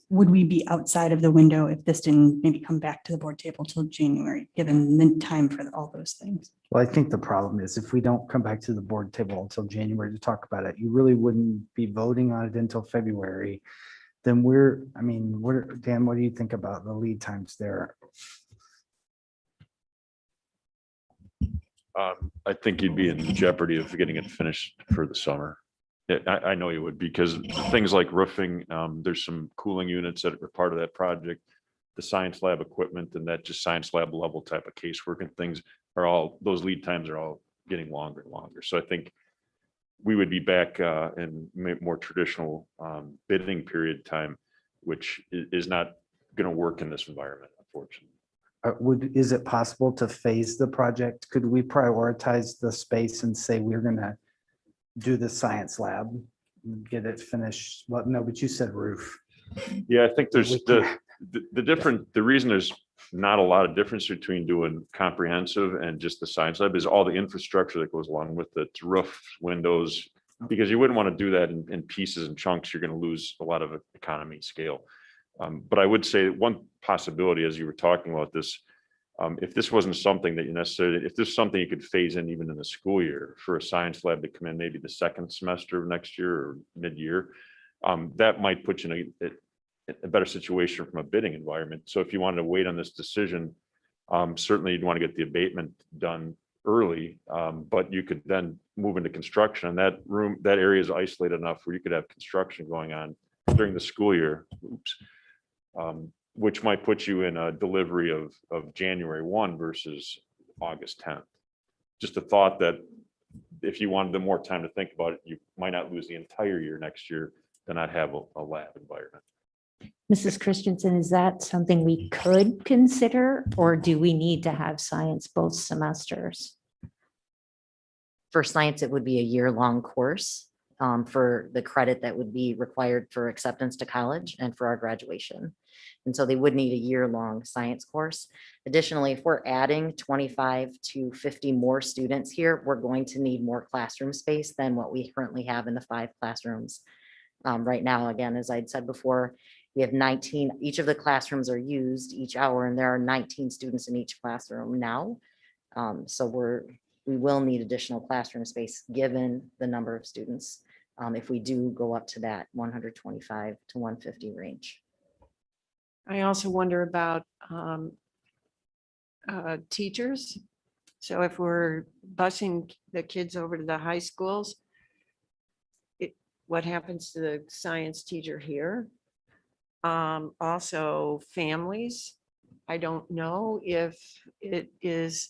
would we be outside of the window if this didn't maybe come back to the board table till January, given the time for all those things? Well, I think the problem is if we don't come back to the board table until January to talk about it, you really wouldn't be voting on it until February. Then Dan, what do you think about the lead times there? I think you'd be in jeopardy of getting it finished for the summer. I know you would, because things like roofing, there's some cooling units that are part of that project, the science lab equipment, and that just science lab level type of casework and things those lead times are all getting longer and longer. So I think we would be back in more traditional bidding period time, which is not going to work in this environment, unfortunately. Is it possible to phase the project? Could we prioritize the space and say we're going to do the science lab, get it finished? Well, no, but you said roof. Yeah, I think there's the reason there's not a lot of difference between doing comprehensive and just the science lab is all the infrastructure that goes along with it, roof, windows, because you wouldn't want to do that in pieces and chunks. You're going to lose a lot of economy scale. But I would say one possibility, as you were talking about this, if this wasn't something that if this is something you could phase in even in the school year for a science lab to come in maybe the second semester of next year or mid-year, that might put you in a better situation from a bidding environment. So if you wanted to wait on this decision, certainly you'd want to get the abatement done early, but you could then move into construction, and that area is isolated enough where you could have construction going on during the school year. Which might put you in a delivery of January 1 versus August 10th. Just a thought that if you wanted more time to think about it, you might not lose the entire year next year to not have a lab environment. Mrs. Christensen, is that something we could consider, or do we need to have science both semesters? For science, it would be a year-long course for the credit that would be required for acceptance to college and for our graduation. And so they would need a year-long science course. Additionally, if we're adding 25 to 50 more students here, we're going to need more classroom space than what we currently have in the 5 classrooms. Right now, again, as I'd said before, we have 19, each of the classrooms are used each hour, and there are 19 students in each classroom now. So we will need additional classroom space given the number of students if we do go up to that 125 to 150 range. I also wonder about teachers. So if we're busing the kids over to the high schools, what happens to the science teacher here? Also families. I don't know if it is,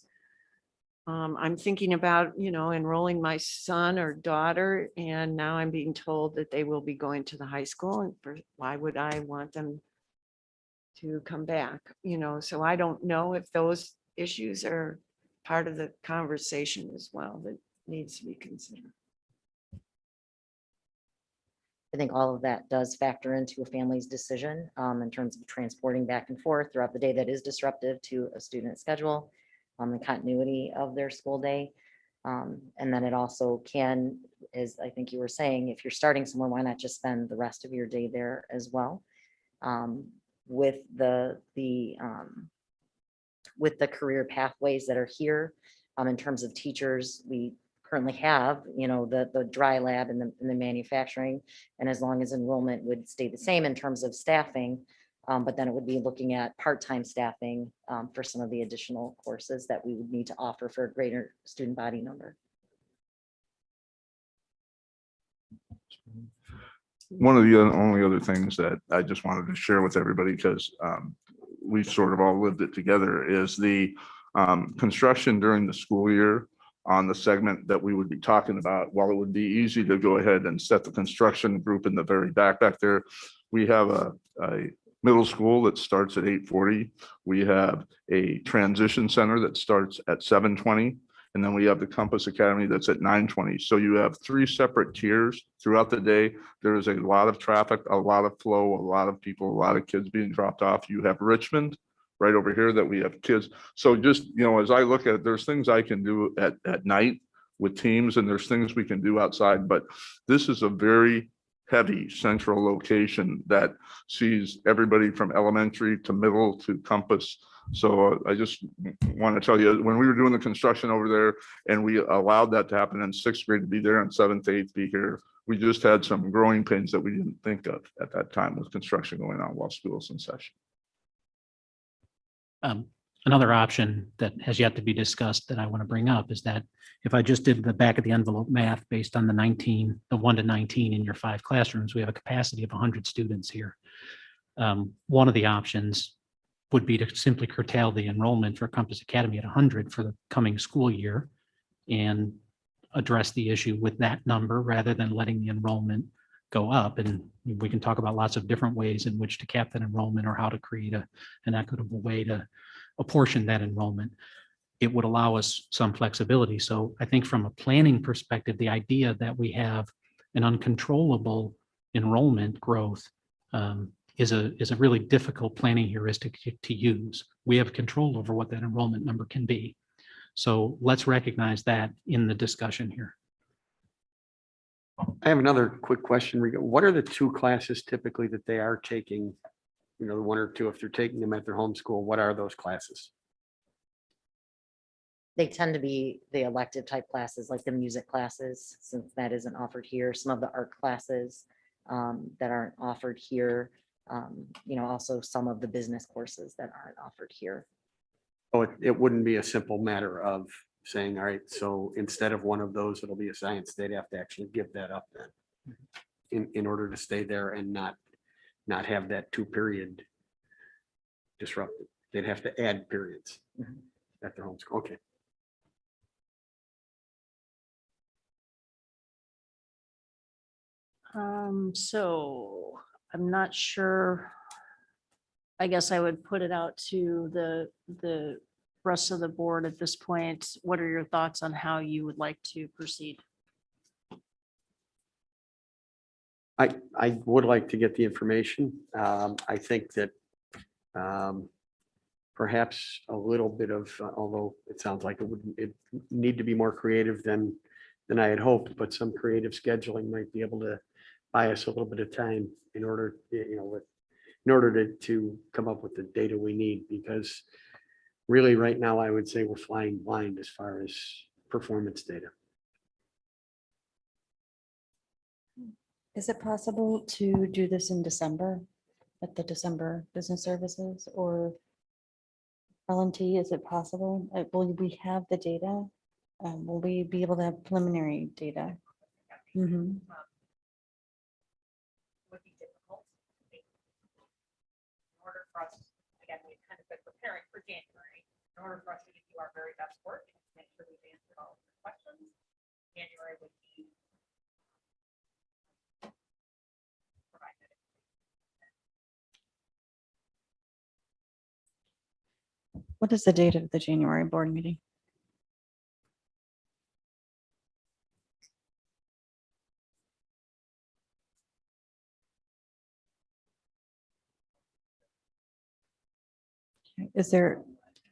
I'm thinking about, enrolling my son or daughter, and now I'm being told that they will be going to the high school, and why would I want them to come back? So I don't know if those issues are part of the conversation as well that needs to be considered. I think all of that does factor into a family's decision in terms of transporting back and forth throughout the day that is disruptive to a student's schedule, the continuity of their school day. And then it also can, as I think you were saying, if you're starting somewhere, why not just spend the rest of your day there as well? With the career pathways that are here, in terms of teachers, we currently have, the dry lab and the manufacturing. And as long as enrollment would stay the same in terms of staffing, but then it would be looking at part-time staffing for some of the additional courses that we would need to offer for a greater student body number. One of the only other things that I just wanted to share with everybody, because we sort of all lived it together, is the construction during the school year on the segment that we would be talking about. While it would be easy to go ahead and set the construction group in the very back there, we have a middle school that starts at 8:40. We have a transition center that starts at 7:20. And then we have the Compass Academy that's at 9:20. So you have 3 separate tiers throughout the day. There is a lot of traffic, a lot of flow, a lot of people, a lot of kids being dropped off. You have Richmond right over here that we have kids. So just, as I look at it, there's things I can do at night with teams, and there's things we can do outside, but this is a very heavy central location that sees everybody from elementary to middle to Compass. So I just want to tell you, when we were doing the construction over there and we allowed that to happen in 6th grade to be there and 7th to 8th be here, we just had some growing pains that we didn't think of at that time with construction going on while school's in session. Another option that has yet to be discussed that I want to bring up is that if I just did the back of the envelope math based on the 1 to 19 in your 5 classrooms, we have a capacity of 100 students here. One of the options would be to simply curtail the enrollment for Compass Academy at 100 for the coming school year and address the issue with that number rather than letting the enrollment go up. And we can talk about lots of different ways in which to cap that enrollment or how to create an equitable way to apportion that enrollment. It would allow us some flexibility. So I think from a planning perspective, the idea that we have an uncontrollable enrollment growth is a really difficult planning heuristic to use. We have control over what that enrollment number can be. So let's recognize that in the discussion here. I have another quick question. What are the 2 classes typically that they are taking? The 1 or 2, if they're taking them at their home school, what are those classes? They tend to be the elective type classes, like the music classes, since that isn't offered here. Some of the art classes that aren't offered here. Also some of the business courses that aren't offered here. Oh, it wouldn't be a simple matter of saying, all right, so instead of one of those, it'll be a science. They'd have to actually give that up then in order to stay there and not have that 2-period disrupted. They'd have to add periods at their home school. Okay. So I'm not sure. I guess I would put it out to the rest of the board at this point. What are your thoughts on how you would like to proceed? I would like to get the information. I think that perhaps a little bit of, although it sounds like it need to be more creative than I had hoped, but some creative scheduling might be able to buy us a little bit of time in order, to come up with the data we need, because really right now I would say we're flying blind as far as performance data. Is it possible to do this in December at the December business services or L&T? Is it possible? Will we have the data? Will we be able to have preliminary data? for us, again, we've kind of been preparing for January. In order for us to do our very best work and to make sure we've answered all of the questions, January would be provided. What is the date of the January board meeting? Is there,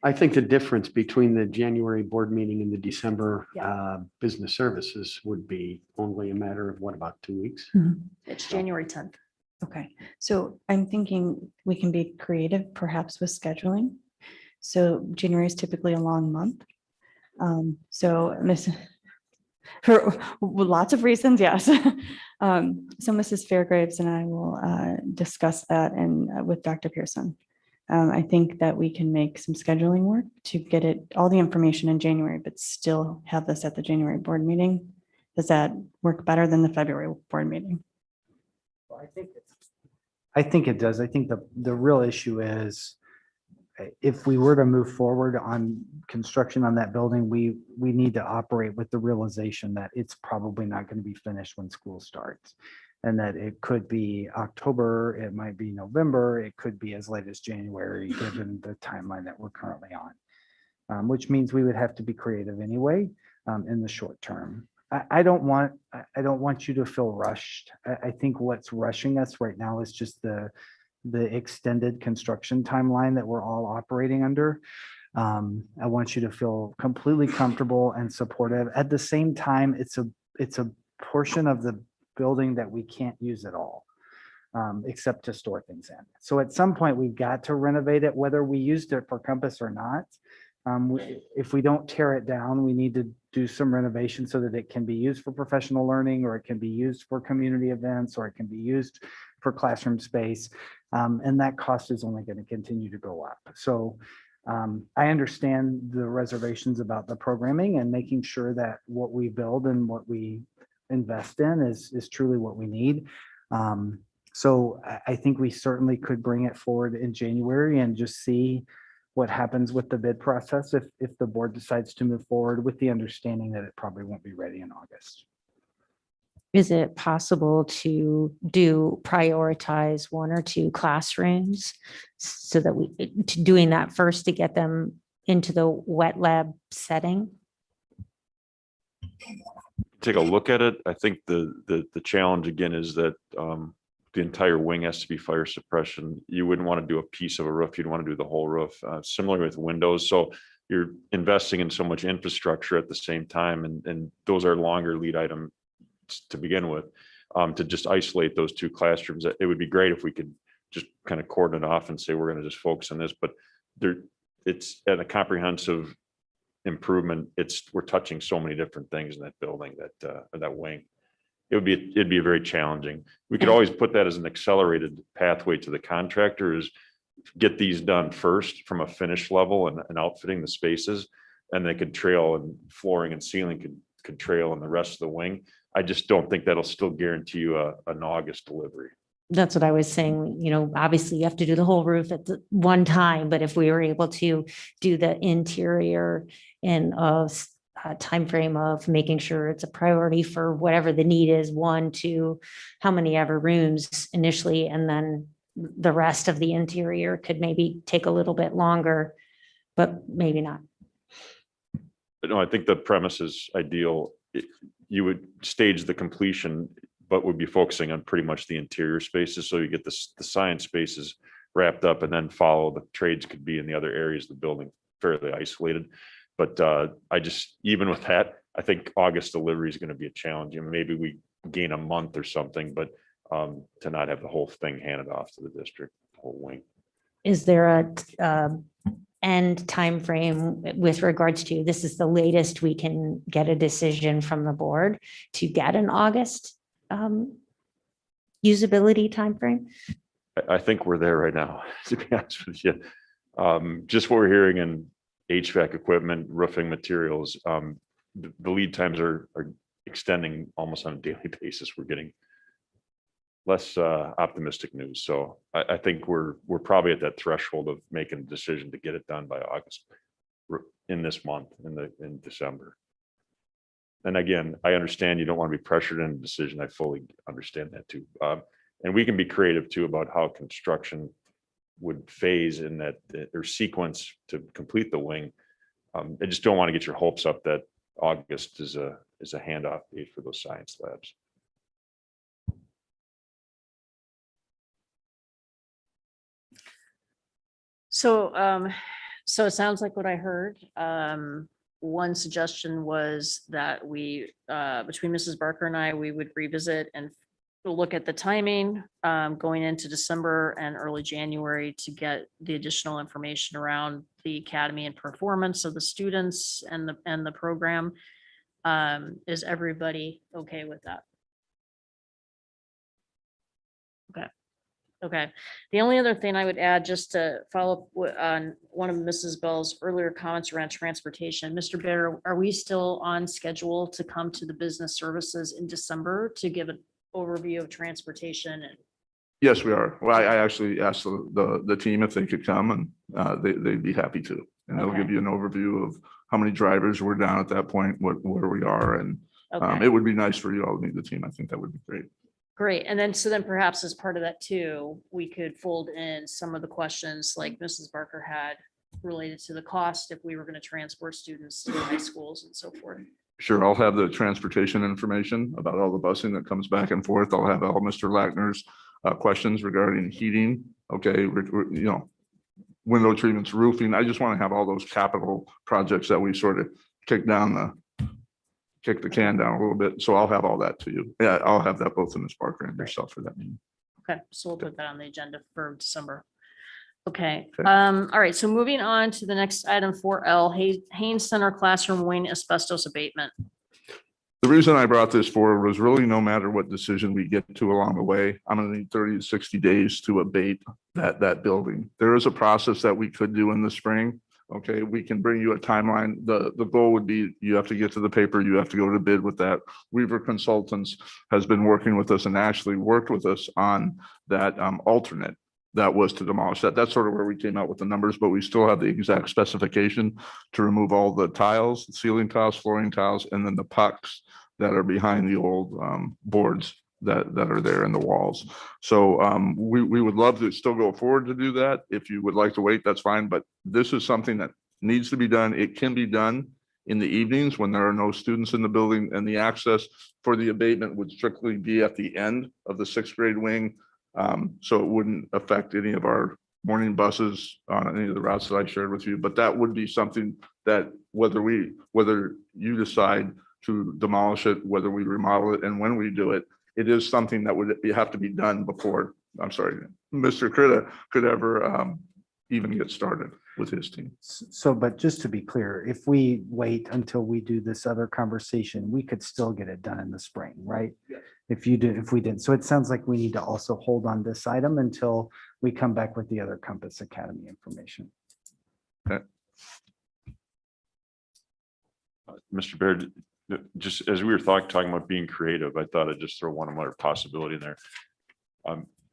I think the difference between the January board meeting and the December Yeah. business services would be only a matter of what, about 2 weeks? It's January 10th. okay, so I'm thinking we can be creative perhaps with scheduling. So January is typically a long month. For lots of reasons, yes. So Mrs. Fairgraves and I will discuss that and with Dr. Pearson. I think that we can make some scheduling work to get all the information in January, but still have this at the January board meeting. Does that work better than the February board meeting? Well, I think it does. I think the real issue is if we were to move forward on construction on that building, we need to operate with the realization that it's probably not going to be finished when school starts. And that it could be October, it might be November, it could be as late as January, given the timeline that we're currently on. Which means we would have to be creative anyway, in the short term. I don't want you to feel rushed. I think what's rushing us right now is just the extended construction timeline that we're all operating under. I want you to feel completely comfortable and supportive. At the same time, it's a portion of the building that we can't use at all, except to store things in. So at some point, we've got to renovate it, whether we used it for Compass or not. If we don't tear it down, we need to do some renovation so that it can be used for professional learning, or it can be used for community events, or it can be used for classroom space. And that cost is only going to continue to go up. So I understand the reservations about the programming and making sure that what we build and what we invest in is truly what we need. So I think we certainly could bring it forward in January and just see what happens with the bid process if the board decides to move forward, with the understanding that it probably won't be ready in August. Is it possible to prioritize 1 or 2 classrooms so that doing that first to get them into the wet lab setting? Take a look at it. I think the challenge again is that the entire wing has to be fire suppression. You wouldn't want to do a piece of a roof. You'd want to do the whole roof. Similar with windows. So you're investing in so much infrastructure at the same time, and those are longer lead items to begin with. To just isolate those 2 classrooms, it would be great if we could just kind of cordon it off and say we're going to just focus on this. But it's at a comprehensive improvement. We're touching so many different things in that building, that wing. It'd be very challenging. We could always put that as an accelerated pathway to the contractor, is get these done first from a finish level and outfitting the spaces, and they could trail, and flooring and ceiling could trail in the rest of the wing. I just don't think that'll still guarantee you an August delivery. That's what I was saying. Obviously you have to do the whole roof at the one time, but if we were able to do the interior in a timeframe of making sure it's a priority for whatever the need is, 1, 2, how many ever rooms initially, and then the rest of the interior could maybe take a little bit longer, but maybe not. But no, I think the premise is ideal. You would stage the completion, but would be focusing on pretty much the interior spaces. So you get the science spaces wrapped up, and then follow the trades could be in the other areas of the building fairly isolated. But even with that, I think August delivery is going to be a challenge. Maybe we gain a month or something, but to not have the whole thing handed off to the district, the whole wing. Is there a end timeframe with regards to, this is the latest we can get a decision from the board to get an August usability timeframe? I think we're there right now, to be honest with you. Just what we're hearing in HVAC equipment, roofing materials, the lead times are extending almost on a daily basis. We're getting optimistic news. So I think we're probably at that threshold of making a decision to get it done by August in this month, in December. And again, I understand you don't want to be pressured in a decision. I fully understand that too. And we can be creative too about how construction would phase in that or sequence to complete the wing. I just don't want to get your hopes up that August is a handoff date for those science labs. So, so it sounds like what I heard. One suggestion was that we, between Mrs. Barker and I, we would revisit and look at the timing, going into December and early January to get the additional information around the academy and performance of the students and the program. Is everybody okay with that? Okay. The only other thing I would add, just to follow up on one of Mrs. Bell's earlier comments around transportation, Mr. Baer, are we still on schedule to come to the business services in December to give an overview of transportation? And Yes, we are. Well, I actually asked the team if they could come, and they'd be happy to. And they'll Okay. give you an overview of how many drivers were down at that point, where we are, and Okay. it would be nice for you all to meet the team. I think that would be great. Great. And then, so then perhaps as part of that too, we could fold in some of the questions like Mrs. Barker had related to the cost if we were going to transport students to the high schools and so forth. Sure, I'll have the transportation information about all the busing that comes back and forth. I'll have all Mr. Lackner's questions regarding heating. Okay, window treatments, roofing. I just want to have all those capital projects that we sort of kick the can down a little bit. So I'll have all that to you. Yeah, I'll have that both in Ms. Barker and yourself for that meeting. Okay, so we'll put that on the agenda for December. Okay, Okay. all right, so moving on to the next item 4L, Haynes Center Classroom Wing Asbestos Abatement. The reason I brought this forward was really no matter what decision we get to along the way, I'm gonna need 30 to 60 days to abate that building. There is a process that we could do in the spring. Okay, we can bring you a timeline. The goal would be you have to get to the paper, you have to go to bid with that. Weaver Consultants has been working with us and actually worked with us on that alternate that was to demolish that. That's sort of where we came out with the numbers, but we still have the exact specification to remove all the tiles, ceiling tiles, flooring tiles, and then the pucks that are behind the old boards that are there in the walls. So we would love to still go forward to do that. If you would like to wait, that's fine, but this is something that needs to be done. It can be done in the evenings when there are no students in the building, and the access for the abatement would strictly be at the end of the 6th grade wing. So it wouldn't affect any of our morning buses on any of the routes that I shared with you, but that would be something that whether you decide to demolish it, whether we remodel it, and when we do it, it is something that would have to be done before, Mr. Critta could ever even get started with his team. So, but just to be clear, if we wait until we do this other conversation, we could still get it done in the spring, right? Yes. If we didn't. So it sounds like we need to also hold on this item until we come back with the other Compass Academy information. Mr. Baird, just as we were talking about being creative, I thought I'd just throw one more possibility in there.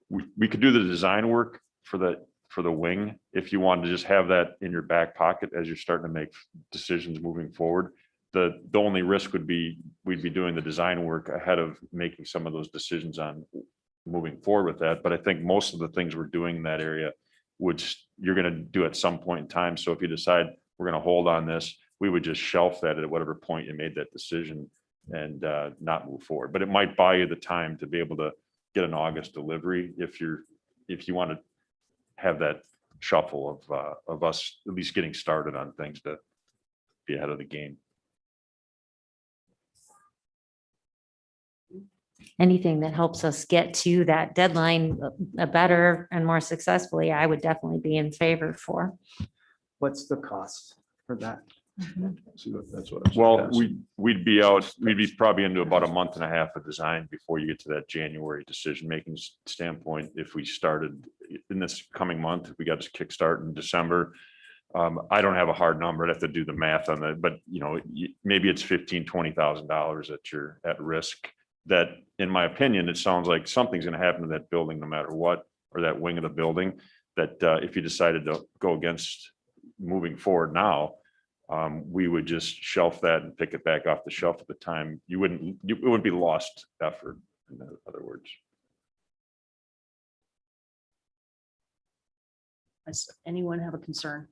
We could do the design work for the wing if you wanted to just have that in your back pocket as you're starting to make decisions moving forward. The only risk would be we'd be doing the design work ahead of making some of those decisions on moving forward with that. But I think most of the things we're doing in that area you're going to do at some point in time. So if you decide we're going to hold on this, we would just shelf that at whatever point you made that decision and not move forward. But it might buy you the time to be able to get an August delivery if you want to have that shuffle of us at least getting started on things to be ahead of the game. Anything that helps us get to that deadline better and more successfully, I would definitely be in favor for. What's the cost for that? See, that's what. Well, we'd be probably into about a month and a half of design before you get to that January decision-making standpoint. If we started in this coming month, if we got to kickstart in December, I don't have a hard number. I'd have to do the math on that, but maybe it's $15,000, $20,000 that you're at risk that, in my opinion, it sounds like something's gonna happen to that building no matter what, or that wing of the building, that if you decided to go against moving forward now, we would just shelf that and pick it back off the shelf at the time. It wouldn't be lost effort, in other words. Does anyone have a concern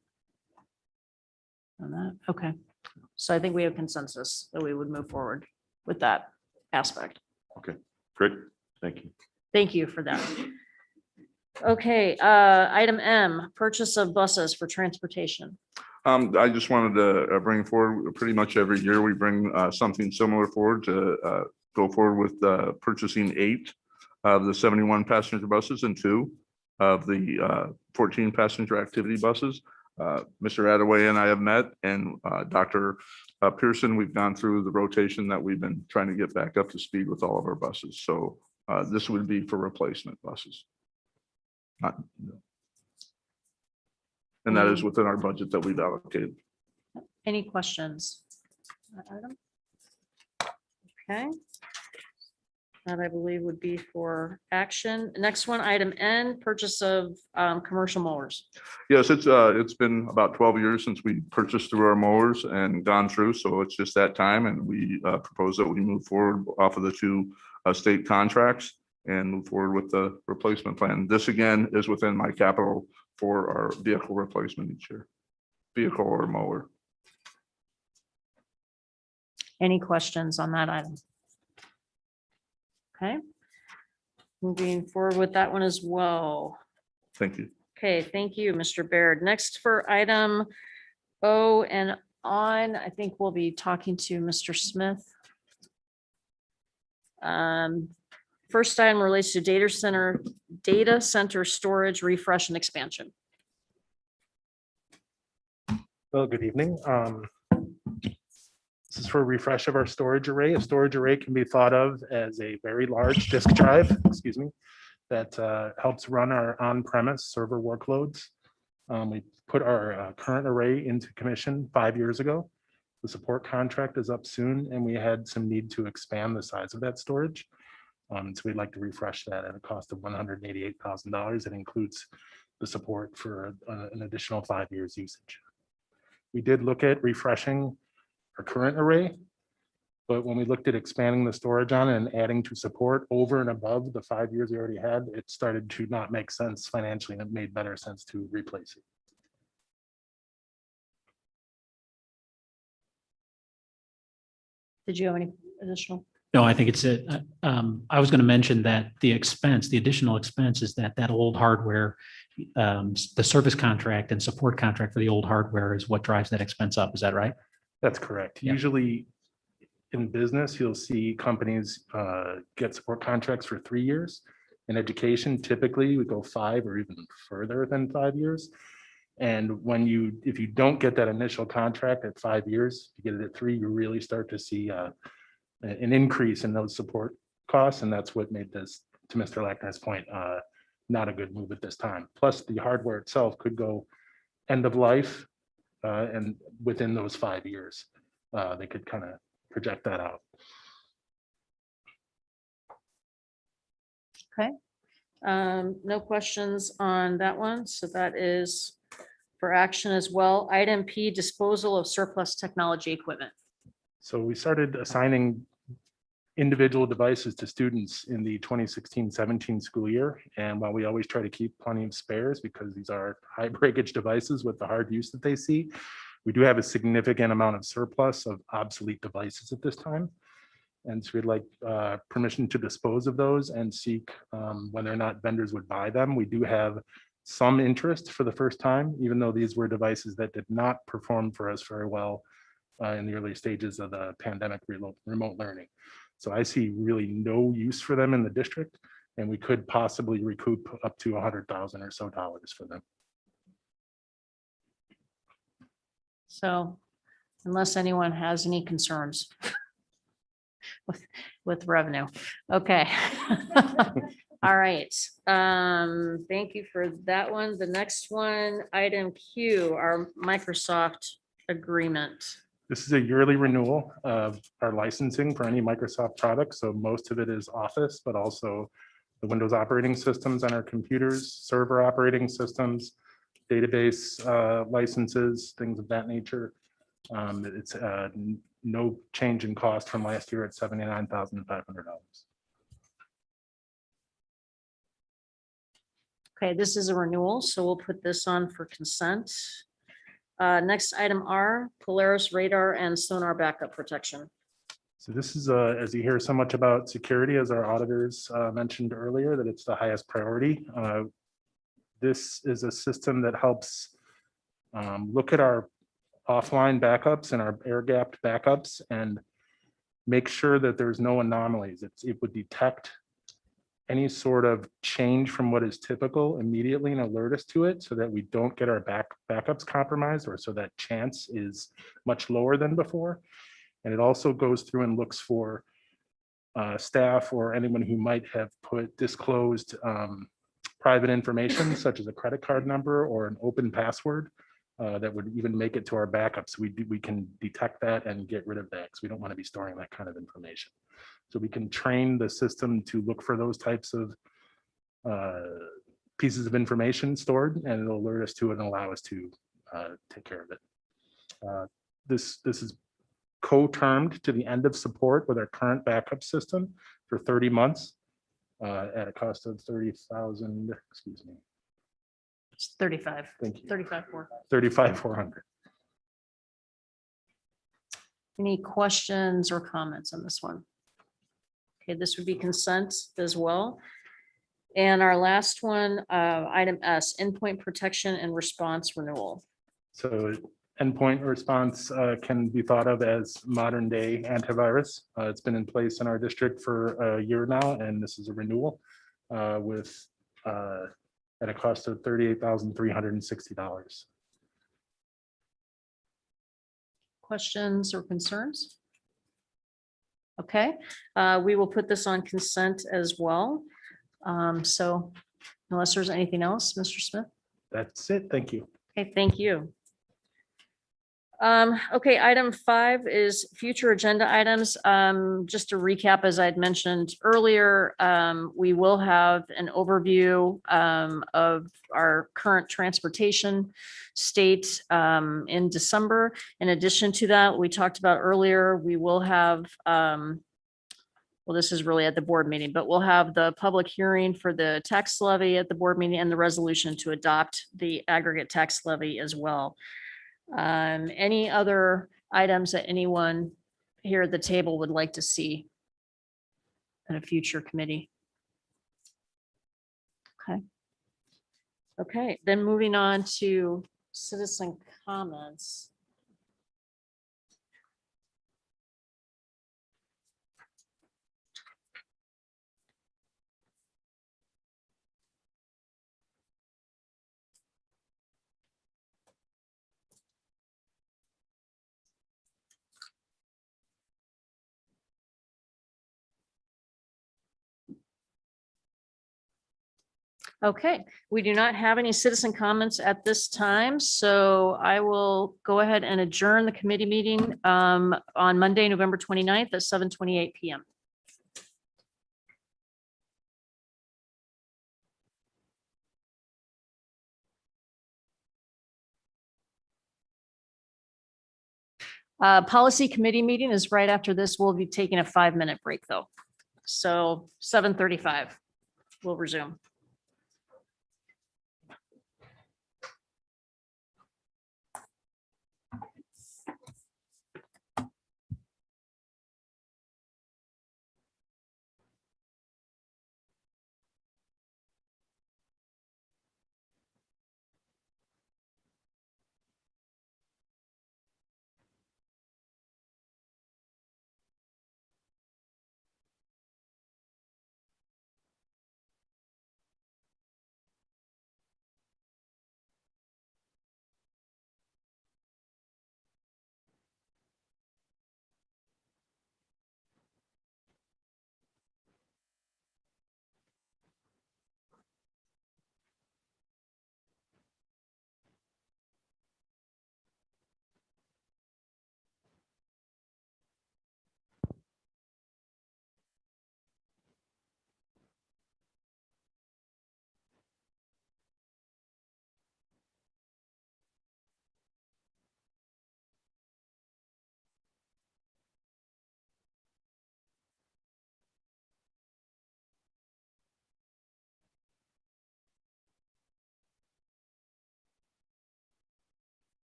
on that? Okay, so I think we have consensus that we would move forward with that aspect. Okay, great. Thank you. Thank you for that. Okay, item M, purchase of buses for transportation. I just wanted to bring forward, pretty much every year, we bring something similar forward to go forward with purchasing 8 of the 71 passenger buses and 2 of the 14 passenger activity buses. Mr. Attaway and I have met, and Dr. Pearson, we've gone through the rotation that we've been trying to get back up to speed with all of our buses. So this would be for replacement buses. And that is within our budget that we've allocated. Any questions? on that item? Okay. That I believe would be for action. Next one, item N, purchase of commercial mowers. Yes, it's been about 12 years since we purchased through our mowers and gone through, so it's just that time, and we propose that we move forward off of the 2 state contracts and move forward with the replacement plan. This again is within my capital for our vehicle replacement each year, vehicle or mower. Any questions on that item? Okay. Moving forward with that one as well. Thank you. Okay, thank you, Mr. Baird. Next for item O and on, I think we'll be talking to Mr. Smith. First item relates to data center storage, refresh and expansion. Well, good evening. This is for a refresh of our storage array. A storage array can be thought of as a very large disk drive, excuse me, that helps run our on-premise server workloads. We put our current array into commission 5 years ago. The support contract is up soon, and we had some need to expand the size of that storage. So we'd like to refresh that at a cost of $188,000. It includes the support for an additional 5 years usage. We did look at refreshing our current array, but when we looked at expanding the storage on it and adding to support over and above the 5 years we already had, it started to not make sense financially, and it made better sense to replace it. Did you have any additional? No, I think it's I was going to mention that the additional expense is that old hardware, the service contract and support contract for the old hardware is what drives that expense up. Is that right? That's correct. Yeah. Usually in business, you'll see companies get support contracts for 3 years. In education, typically we go 5 or even further than 5 years. And if you don't get that initial contract at 5 years, you get it at 3, you really start to see an increase in those support costs. And that's what made this, to Mr. Lackner's point, not a good move at this time. Plus the hardware itself could go end of life. And within those 5 years, they could kind of project that out. Okay. No questions on that one. So that is for action as well. Item P, disposal of surplus technology equipment. So we started assigning individual devices to students in the 2016-17 school year. And while we always try to keep plenty of spares because these are high breakage devices with the hard use that they see, we do have a significant amount of surplus of obsolete devices at this time. And so we'd like permission to dispose of those and seek whether or not vendors would buy them. We do have some interest for the first time, even though these were devices that did not perform for us very well in the early stages of the pandemic remote learning. So I see really no use for them in the district, and we could possibly recoup up to $100,000 or so for them. So unless anyone has any concerns with revenue. Okay. All right. Thank you for that one. The next one, item Q, our Microsoft agreement. This is a yearly renewal of our licensing for any Microsoft product. So most of it is Office, but also the Windows operating systems on our computers, server operating systems, database licenses, things of that nature. It's no change in cost from last year at $79,500. Okay, this is a renewal, so we'll put this on for consent. Next item R, Polaris radar and sonar backup protection. So this is, as you hear so much about security, as our auditors mentioned earlier, that it's the highest priority. This is a system that helps look at our offline backups and our air-gapped backups and make sure that there's no anomalies. It would detect any sort of change from what is typical immediately and alert us to it so that we don't get our backups compromised, or so that chance is much lower than before. And it also goes through and looks for staff or anyone who might have disclosed private information such as a credit card number or an open password that would even make it to our backups. We can detect that and get rid of that because we don't want to be storing that kind of information. So we can train the system to look for those types of pieces of information stored, and it'll alert us to it and allow us to take care of it. This is co-termed to the end of support with our current backup system for 30 months at a cost of 30,000, excuse me. It's 35. Thank you. 35,400. 35,400. Any questions or comments on this one? Okay, this would be consent as well. And our last one, item S, endpoint protection and response renewal. So endpoint response can be thought of as modern day antivirus. It's been in place in our district for a year now, and this is a renewal with at a cost of $38,360. Questions or concerns? Okay, we will put this on consent as well. So unless there's anything else, Mr. Smith? That's it. Thank you. Okay, thank you. Okay, item 5 is future agenda items. Just to recap, as I'd mentioned earlier, we will have an overview of our current transportation state in December. In addition to that, we talked about earlier, we will have, well, this is really at the board meeting, but we'll have the public hearing for the tax levy at the board meeting and the resolution to adopt the aggregate tax levy as well. Any other items that anyone here at the table would like to see in a future committee? Okay. Okay, then moving on to citizen comments. Okay, we do not have any citizen comments at this time, so I will go ahead and adjourn the committee meeting on Monday, November 29th at 7:28 PM. Policy committee meeting is right after this. We'll be taking a 5-minute break though. So 7:35, we'll resume.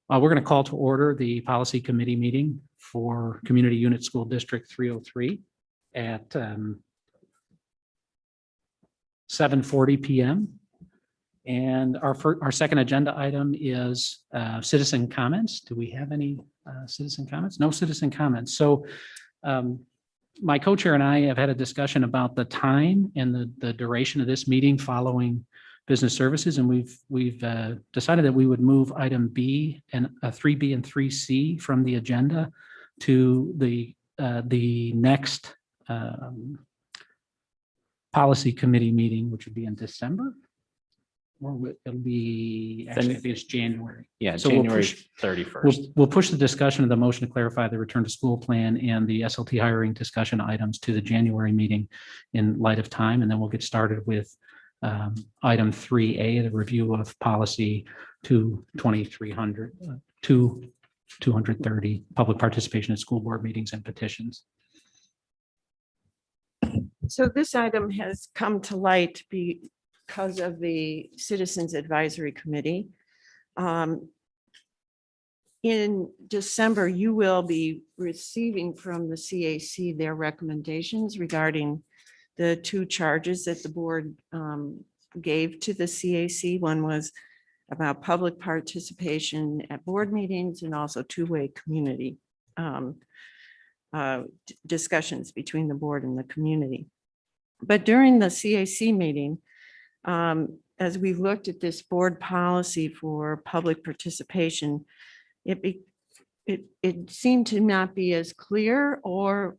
We're going to call to order the policy committee meeting for Community Unit School District 303 at 7:40 PM. And our second agenda item is citizen comments. Do we have any citizen comments? No citizen comments. So my co-chair and I have had a discussion about the time and the duration of this meeting following business services, and we've decided that we would move item B and 3B and 3C from the agenda to the next policy committee meeting, which would be in December. Or it'll be, actually, it's January. Yeah, So we'll January push- 31st. We'll push the discussion of the motion to clarify the return to school plan and the SLT hiring discussion items to the January meeting in light of time, and then we'll get started with item 3A, the review of policy to 2300 to 230, public participation in school board meetings and petitions. So this item has come to light because of the Citizens Advisory Committee. In December, you will be receiving from the CAC their recommendations regarding the two charges that the board gave to the CAC. One was about public participation at board meetings and also two-way community discussions between the board and the community. But during the CAC meeting, as we looked at this board policy for public participation, it seemed to not be as clear, or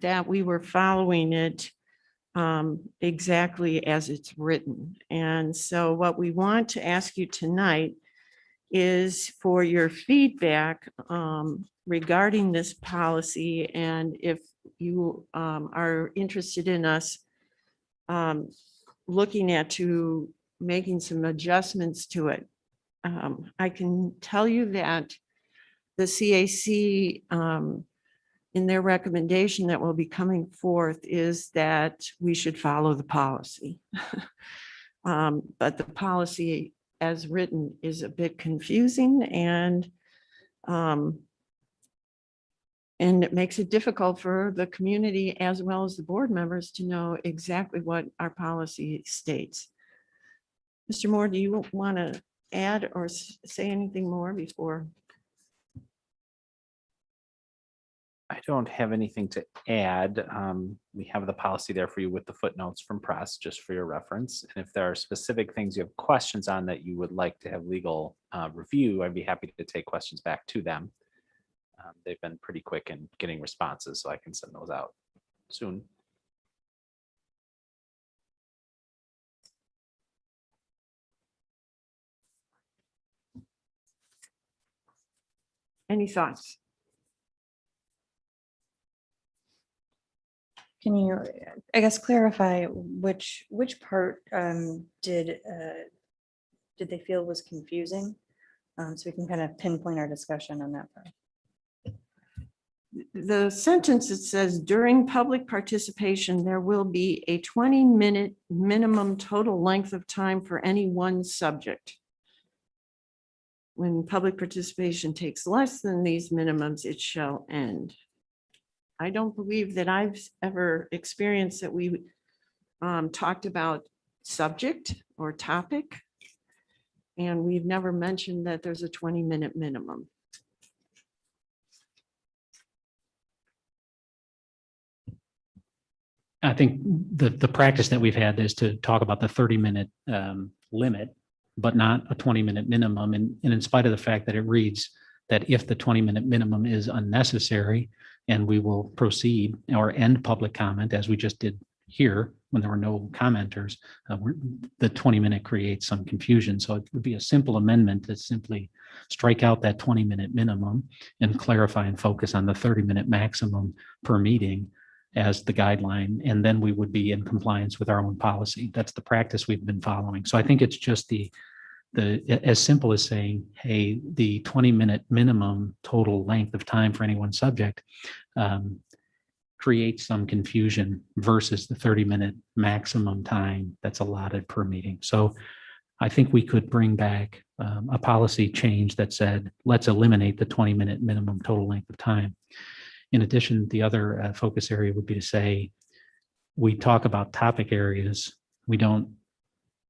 that we were following it exactly as it's written. And so what we want to ask you tonight is for your feedback regarding this policy, and if you are interested in us looking at making some adjustments to it. I can tell you that the CAC in their recommendation that will be coming forth is that we should follow the policy. But the policy as written is a bit confusing, and it makes it difficult for the community as well as the board members to know exactly what our policy states. Mr. Moore, do you want to add or say anything more before? I don't have anything to add. We have the policy there for you with the footnotes from press, just for your reference. And if there are specific things you have questions on that you would like to have legal review, I'd be happy to take questions back to them. They've been pretty quick in getting responses, so I can send those out soon. Any thoughts? Can you, I guess, clarify which part did they feel was confusing? So we can kind of pinpoint our discussion on that part. The sentence that says during public participation, there will be a 20-minute minimum total length of time for any one subject. When public participation takes less than these minimums, it shall end. I don't believe that I've ever experienced that we talked about subject or topic. And we've never mentioned that there's a 20-minute minimum. I think the practice that we've had is to talk about the 30-minute limit, but not a 20-minute minimum. And in spite of the fact that it reads that if the 20-minute minimum is unnecessary, and we will proceed or end public comment as we just did here when there were no commenters, the 20-minute creates some confusion. So it would be a simple amendment to simply strike out that 20-minute minimum and clarify and focus on the 30-minute maximum per meeting as the guideline, and then we would be in compliance with our own policy. That's the practice we've been following. So I think it's just the as simple as saying, hey, the 20-minute minimum total length of time for any one subject creates some confusion versus the 30-minute maximum time that's allotted per meeting. So I think we could bring back a policy change that said, let's eliminate the 20-minute minimum total length of time. In addition, the other focus area would be to say, we talk about topic areas. We don't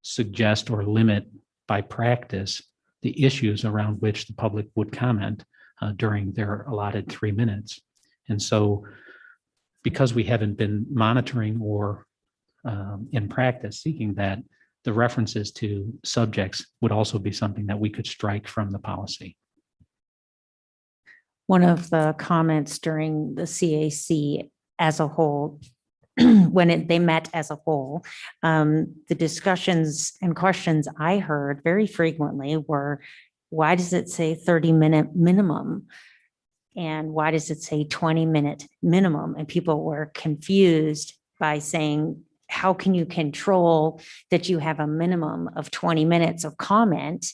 suggest or limit by practice the issues around which the public would comment during their allotted 3 minutes. And so because we haven't been monitoring or in practice seeking that, the references to subjects would also be something that we could strike from the policy. One of the comments during the CAC as a whole, when they met as a whole, the discussions and questions I heard very frequently were, why does it say 30-minute minimum? And why does it say 20-minute minimum? And people were confused by saying, how can you control that you have a minimum of 20 minutes of comment?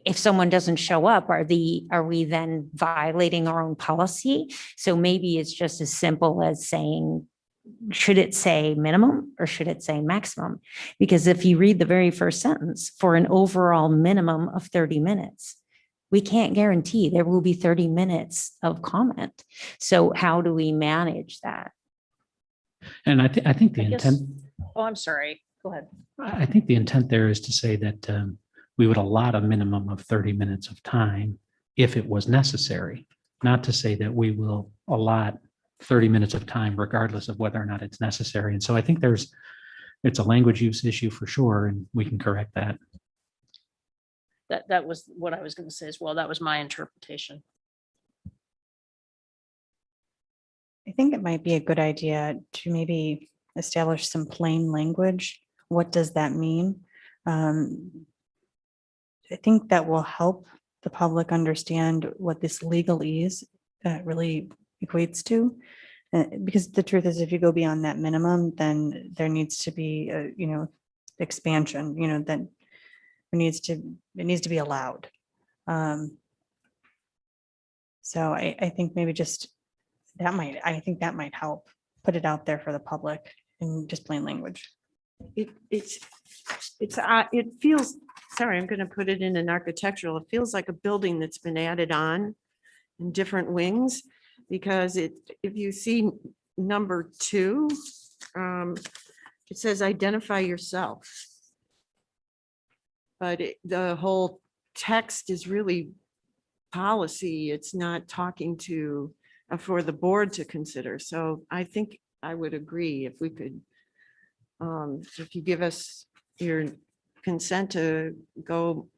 If someone doesn't show up, are we then violating our own policy? So maybe it's just as simple as saying, should it say minimum or should it say maximum? Because if you read the very first sentence, for an overall minimum of 30 minutes, we can't guarantee there will be 30 minutes of comment. So how do we manage that? And I think the I guess- intent, Oh, I'm sorry. Go ahead. I think the intent there is to say that we would allot a minimum of 30 minutes of time if it was necessary, not to say that we will allot 30 minutes of time regardless of whether or not it's necessary. And so I think it's a language use issue for sure, and we can correct that. That was what I was going to say as well. That was my interpretation. I think it might be a good idea to maybe establish some plain language. What does that mean? I think that will help the public understand what this legalese really equates to. Because the truth is, if you go beyond that minimum, then there needs to be, expansion, that it needs to be allowed. So I think maybe just I think that might help put it out there for the public in just plain language. It feels, sorry, I'm going to put it in an architectural, it feels like a building that's been added on in different wings, because if you see number 2, it says identify yourself. But the whole text is really policy. It's not talking to, for the board to consider. So I think I would agree if we could, if you give us your consent to go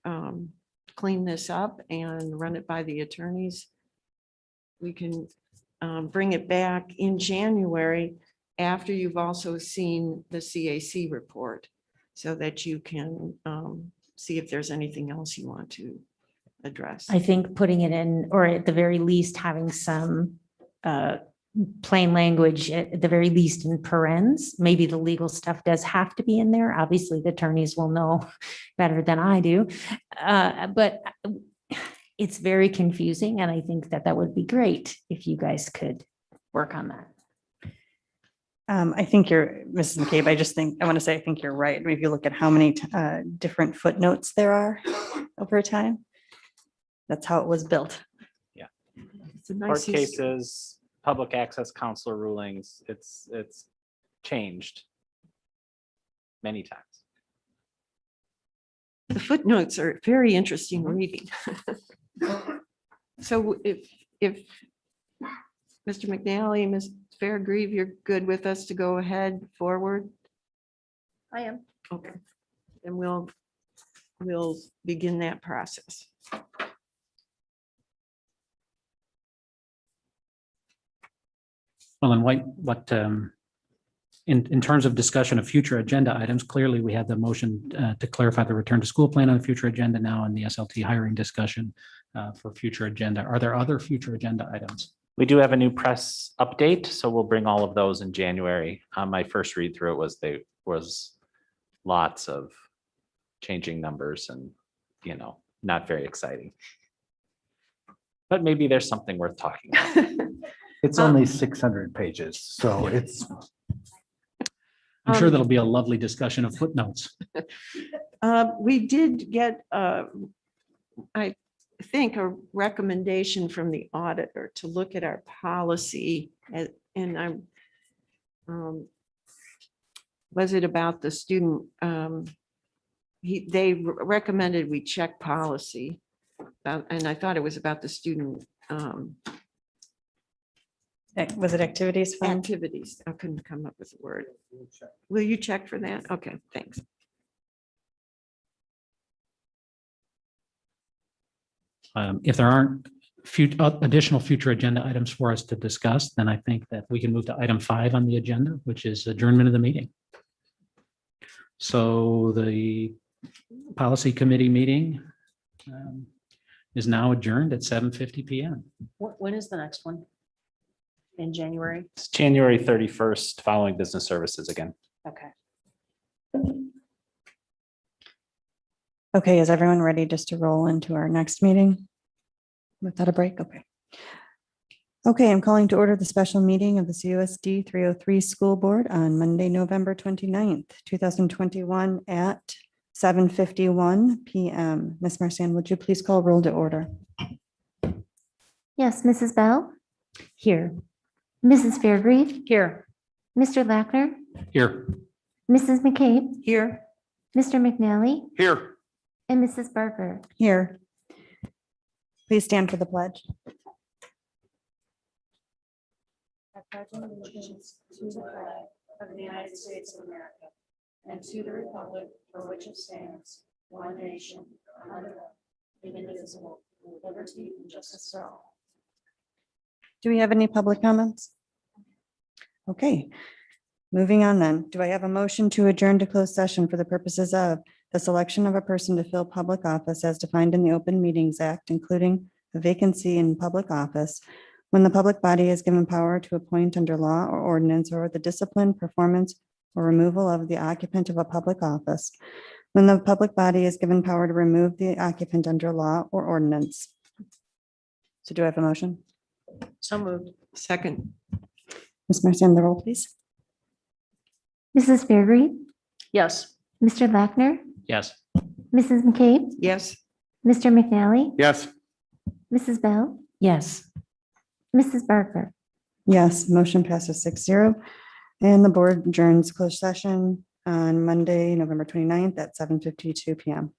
clean this up and run it by the attorneys, we can bring it back in January after you've also seen the CAC report, so that you can see if there's anything else you want to address. I think putting it in, or at the very least, having some plain language, at the very least in parens. Maybe the legal stuff does have to be in there. Obviously, the attorneys will know better than I do. But it's very confusing, and I think that would be great if you guys could work on that. I think you're, Mrs. McCabe, I want to say, I think you're right. I mean, if you look at how many different footnotes there are over time, that's how it was built. It's a Court nice cases, public access counselor rulings, it's changed many times. The footnotes are very interesting reading. So if Mr. McNally, Ms. Fairgrieve, you're good with us to go ahead forward? I am. Okay. Then we'll begin that process. Well, and in terms of discussion of future agenda items, clearly we had the motion to clarify the return to school plan on the future agenda now, and the SLT hiring discussion for future agenda. Are there other future agenda items? We do have a new press update, so we'll bring all of those in January. My first read through it was lots of changing numbers and, not very exciting. But maybe there's something worth talking about. It's only 600 pages, so it's. I'm sure that'll be a lovely discussion of footnotes. We did get, I think, a recommendation from the auditor to look at our policy and I'm, was it about the student? They recommended we check policy, and I thought it was about the student Was it activities fund? activities. I couldn't come up with a word. Will you check for that? Okay, thanks. If there aren't additional future agenda items for us to discuss, then I think that we can move to item 5 on the agenda, which is adjournment of the meeting. So the policy committee meeting is now adjourned at 7:50 PM. When is the next one? In January? It's January 31st, following business services again. Okay. Okay, is everyone ready just to roll into our next meeting? Without a break? Okay. Okay, I'm calling to order the special meeting of the CUSD 303 School Board on Monday, November 29th, 2021 at 7:51 PM. Ms. Marsan, would you please call roll to order? Yes, Mrs. Bell? Here. Mrs. Fairgrave? Here. Mr. Lackner? Here. Mrs. McCabe? Here. Mr. McNally? Here. And Mrs. Barker? Here. Please stand for the pledge. I pledge allegiance to the flag of the United States of America and to the republic for which it stands, one nation, under God, indivisible, with liberty and justice for all. Do we have any public comments? Okay, moving on then. Do I have a motion to adjourn to closed session for the purposes of the selection of a person to fill public office as defined in the Open Meetings Act, including a vacancy in public office, when the public body is given power to appoint under law or ordinance, or the discipline, performance, or removal of the occupant of a public office, when the public body is given power to remove the occupant under law or ordinance? So do I have a motion? So moved. Second. Ms. Marsan, the roll, please. Mrs. Fairgrave? Yes. Mr. Lackner? Yes. Mrs. McCabe? Yes. Mr. McNally? Yes. Mrs. Bell? Yes. Mrs. Barker? Yes, motion passes 6-0. And the board adjourns closed session on Monday, November 29th at 7:52 PM.